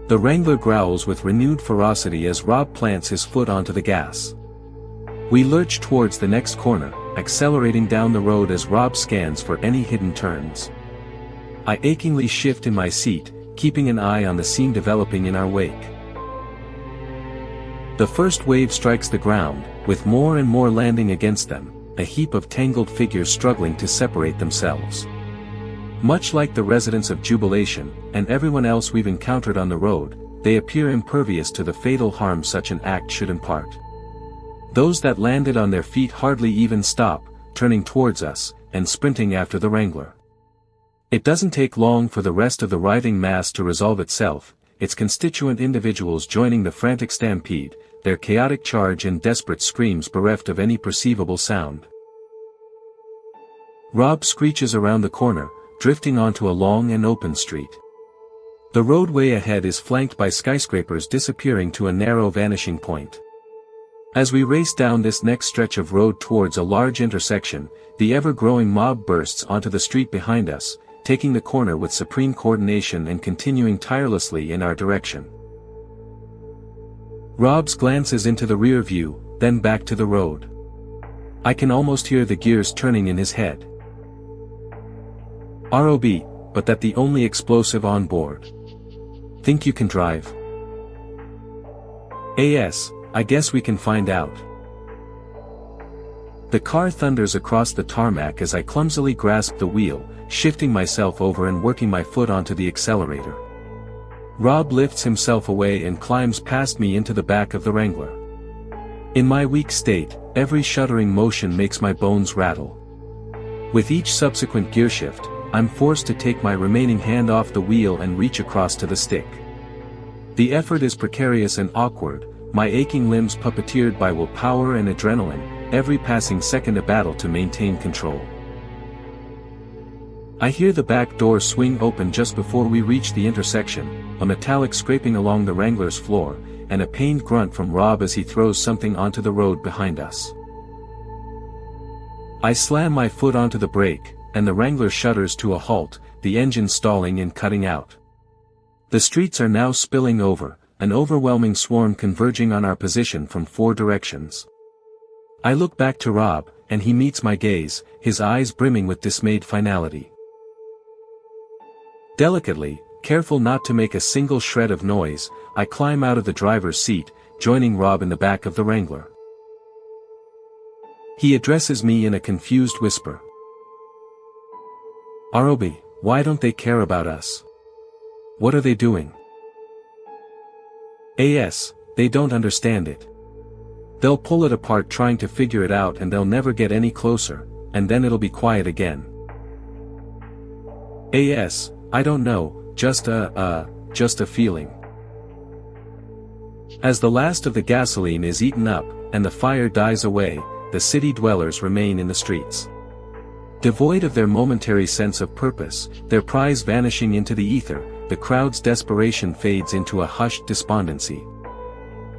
The Wrangler growls with renewed ferocity as Rob plants his foot onto the gas. We lurch towards the next corner, accelerating down the road as Rob scans for any hidden turns. I achingly shift in my seat, keeping an eye on the scene developing in our wake. The first wave strikes the ground, with more and more landing against them, a heap of tangled figures struggling to separate themselves. Much like the residents of Jubilation, and everyone else we've encountered on the road, they appear impervious to the fatal harm such an act should impart. Those that landed on their feet hardly even stop, turning towards us, and sprinting after the Wrangler. It doesn't take long for the rest of the writhing mass to resolve itself, its constituent individuals joining the frantic stampede, their chaotic charge and desperate screams bereft of any perceivable sound. Rob screeches around the corner, drifting onto a long and open street. The roadway ahead is flanked by skyscrapers disappearing to a narrow vanishing point. As we race down this next stretch of road towards a large intersection, the ever-growing mob bursts onto the street behind us, taking the corner with supreme coordination and continuing tirelessly in our direction. Rob's glances into the rear view, then back to the road. I can almost hear the gears turning in his head. ROB, but that the only explosive on board. Think you can drive? AS, I guess we can find out. The car thunders across the tarmac as I clumsily grasp the wheel, shifting myself over and working my foot onto the accelerator. Rob lifts himself away and climbs past me into the back of the Wrangler. In my weak state, every shuddering motion makes my bones rattle. With each subsequent gear shift, I'm forced to take my remaining hand off the wheel and reach across to the stick. The effort is precarious and awkward, my aching limbs puppeteered by willpower and adrenaline, every passing second a battle to maintain control. I hear the back door swing open just before we reach the intersection, a metallic scraping along the Wrangler's floor, and a pained grunt from Rob as he throws something onto the road behind us. I slam my foot onto the brake, and the Wrangler shudders to a halt, the engine stalling and cutting out. The streets are now spilling over, an overwhelming swarm converging on our position from 4 directions. I look back to Rob, and he meets my gaze, his eyes brimming with dismayed finality. Delicately, careful not to make a single shred of noise, I climb out of the driver's seat, joining Rob in the back of the Wrangler. He addresses me in a confused whisper. ROB, why don't they care about us? What are they doing? AS, they don't understand it. They'll pull it apart trying to figure it out and they'll never get any closer, and then it'll be quiet again. AS, I don't know, just a feeling. As the last of the gasoline is eaten up, and the fire dies away, the city dwellers remain in the streets. Devoid of their momentary sense of purpose, their prize vanishing into the ether, the crowd's desperation fades into a hushed despondency.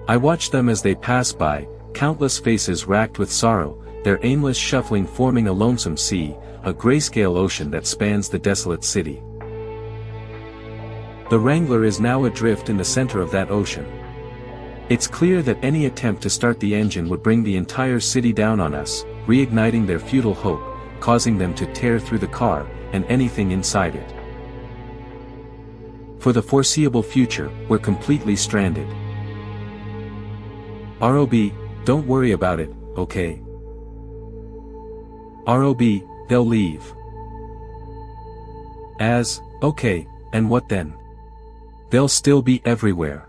I watch them as they pass by, countless faces racked with sorrow, their aimless shuffling forming a lonesome sea, a grayscale ocean that spans the desolate city. The Wrangler is now adrift in the center of that ocean. It's clear that any attempt to start the engine would bring the entire city down on us, reigniting their futile hope, causing them to tear through the car, and anything inside it. For the foreseeable future, we're completely stranded. ROB, don't worry about it, okay? ROB, they'll leave. As, okay, and what then? They'll still be everywhere.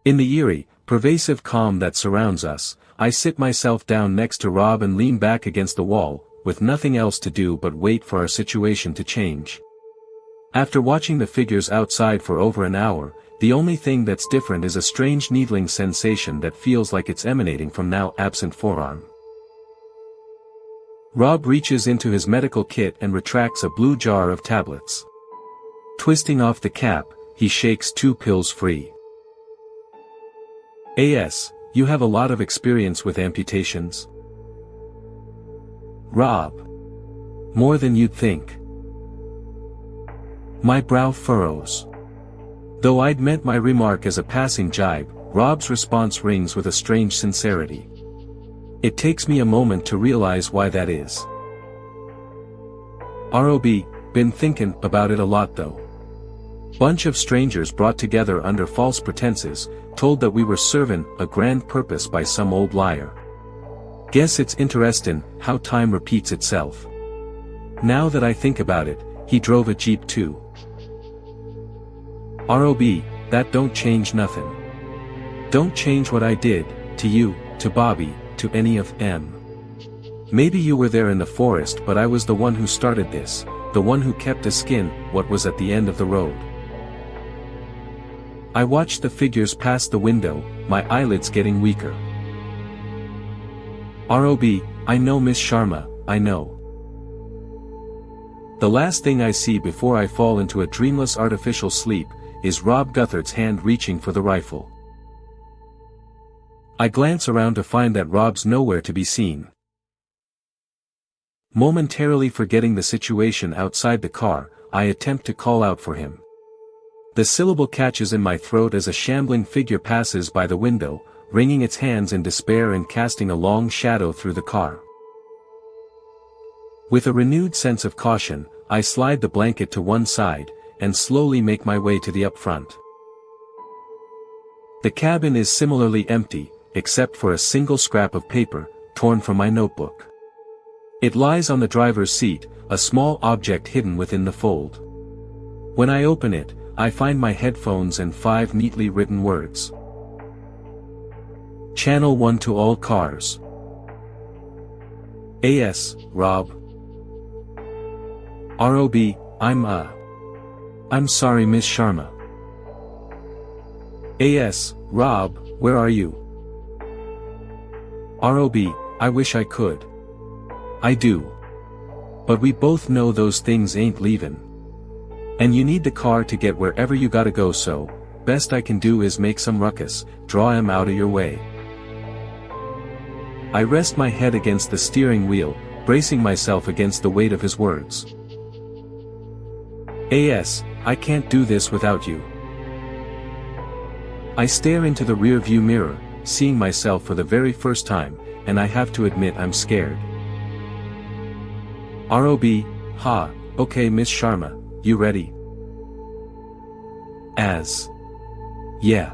In the eerie, pervasive calm that surrounds us, I sit myself down next to Rob and lean back against the wall, with nothing else to do but wait for our situation to change. After watching the figures outside for over an hour, the only thing that's different is a strange needling sensation that feels like it's emanating from now absent forearm. Rob reaches into his medical kit and retracts a blue jar of tablets. Twisting off the cap, he shakes 2 pills free. "As, you have a lot of experience with amputations." "Rob. More than you'd think." My brow furrows. Though I'd meant my remark as a passing jibe, Rob's response rings with a strange sincerity. It takes me a moment to realize why that is. "Rob, been thinking about it a lot though. Bunch of strangers brought together under false pretenses, told that we were serving a grand purpose by some old liar. Guess it's interesting how time repeats itself. Now that I think about it, he drove a Jeep too. Rob, that don't change nothing. Don't change what I did, to you, to Bobby, to any of them. Maybe you were there in the forest, but I was the one who started this, the one who kept a skin what was at the end of the road." I watched the figures pass the window, my eyelids getting weaker. "Rob, I know Miss Sharma, I know." The last thing I see before I fall into a dreamless artificial sleep is Rob Guthard's hand reaching for the rifle. I glance around to find that Rob's nowhere to be seen. Momentarily forgetting the situation outside the car, I attempt to call out for him. The syllable catches in my throat as a shambling figure passes by the window, wringing its hands in despair and casting a long shadow through the car. With a renewed sense of caution, I slide the blanket to one side, and slowly make my way to the upfront. The cabin is similarly empty, except for a single scrap of paper, torn from my notebook. It lies on the driver's seat, a small object hidden within the fold. When I open it, I find my headphones and 5 neatly written words. Channel 1 to all cars. "As, Rob. Rob, I'm sorry Miss Sharma. As, Rob, where are you? Rob, I wish I could. I do. But we both know those things ain't leaving. And you need the car to get wherever you gotta go, so best I can do is make some ruckus, draw him out of your way." I rest my head against the steering wheel, bracing myself against the weight of his words. "As, I can't do this without you." I stare into the rear-view mirror, seeing myself for the very first time, and I have to admit I'm scared. "Rob, okay Miss Sharma, you ready?" As. "Yeah.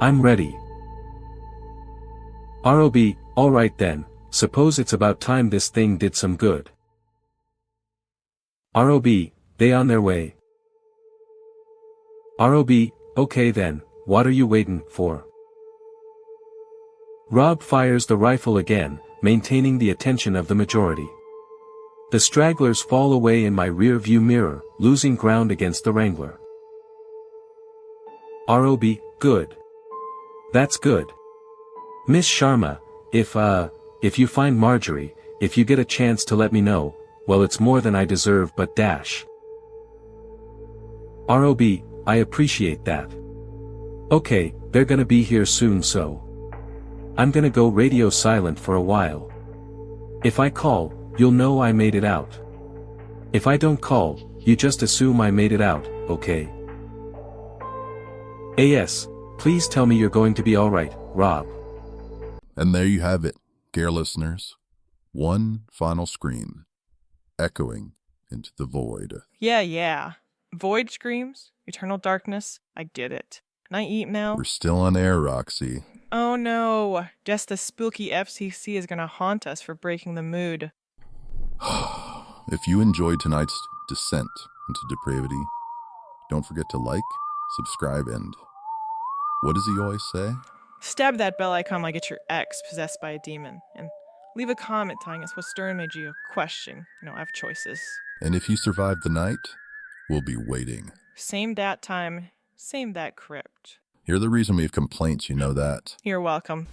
I'm ready." "Rob, alright then, suppose it's about time this thing did some good." "Rob, they on their way." "Rob, okay then, what are you waiting for?" Rob fires the rifle again, maintaining the attention of the majority. The stragglers fall away in my rear-view mirror, losing ground against the Wrangler. "Rob, good. That's good. Miss Sharma, if you find Marjorie, if you get a chance to let me know, well it's more than I deserve but dash." "Rob, I appreciate that. Okay, they're gonna be here soon, so I'm gonna go radio silent for a while. If I call, you'll know I made it out. If I don't call, you just assume I made it out, okay? As, please tell me you're going to be alright, Rob."
And there you have it, dear listeners. One final scream, echoing into the void.
Yeah. Void screams, eternal darkness, I did it. Can I eat now?
We're still on air, Roxy.
Oh no, just the spooky FCC is gonna haunt us for breaking the mood.
If you enjoyed tonight's descent into depravity, don't forget to like, subscribe, and what does he always say?
Stab that bell icon like it's your ex possessed by a demon, and leave a comment telling us what story made you question. I have choices.
And if you survive the night, we'll be waiting.
Same dat time, same that crypt.
You're the reason we have complaints, you know that.
You're welcome.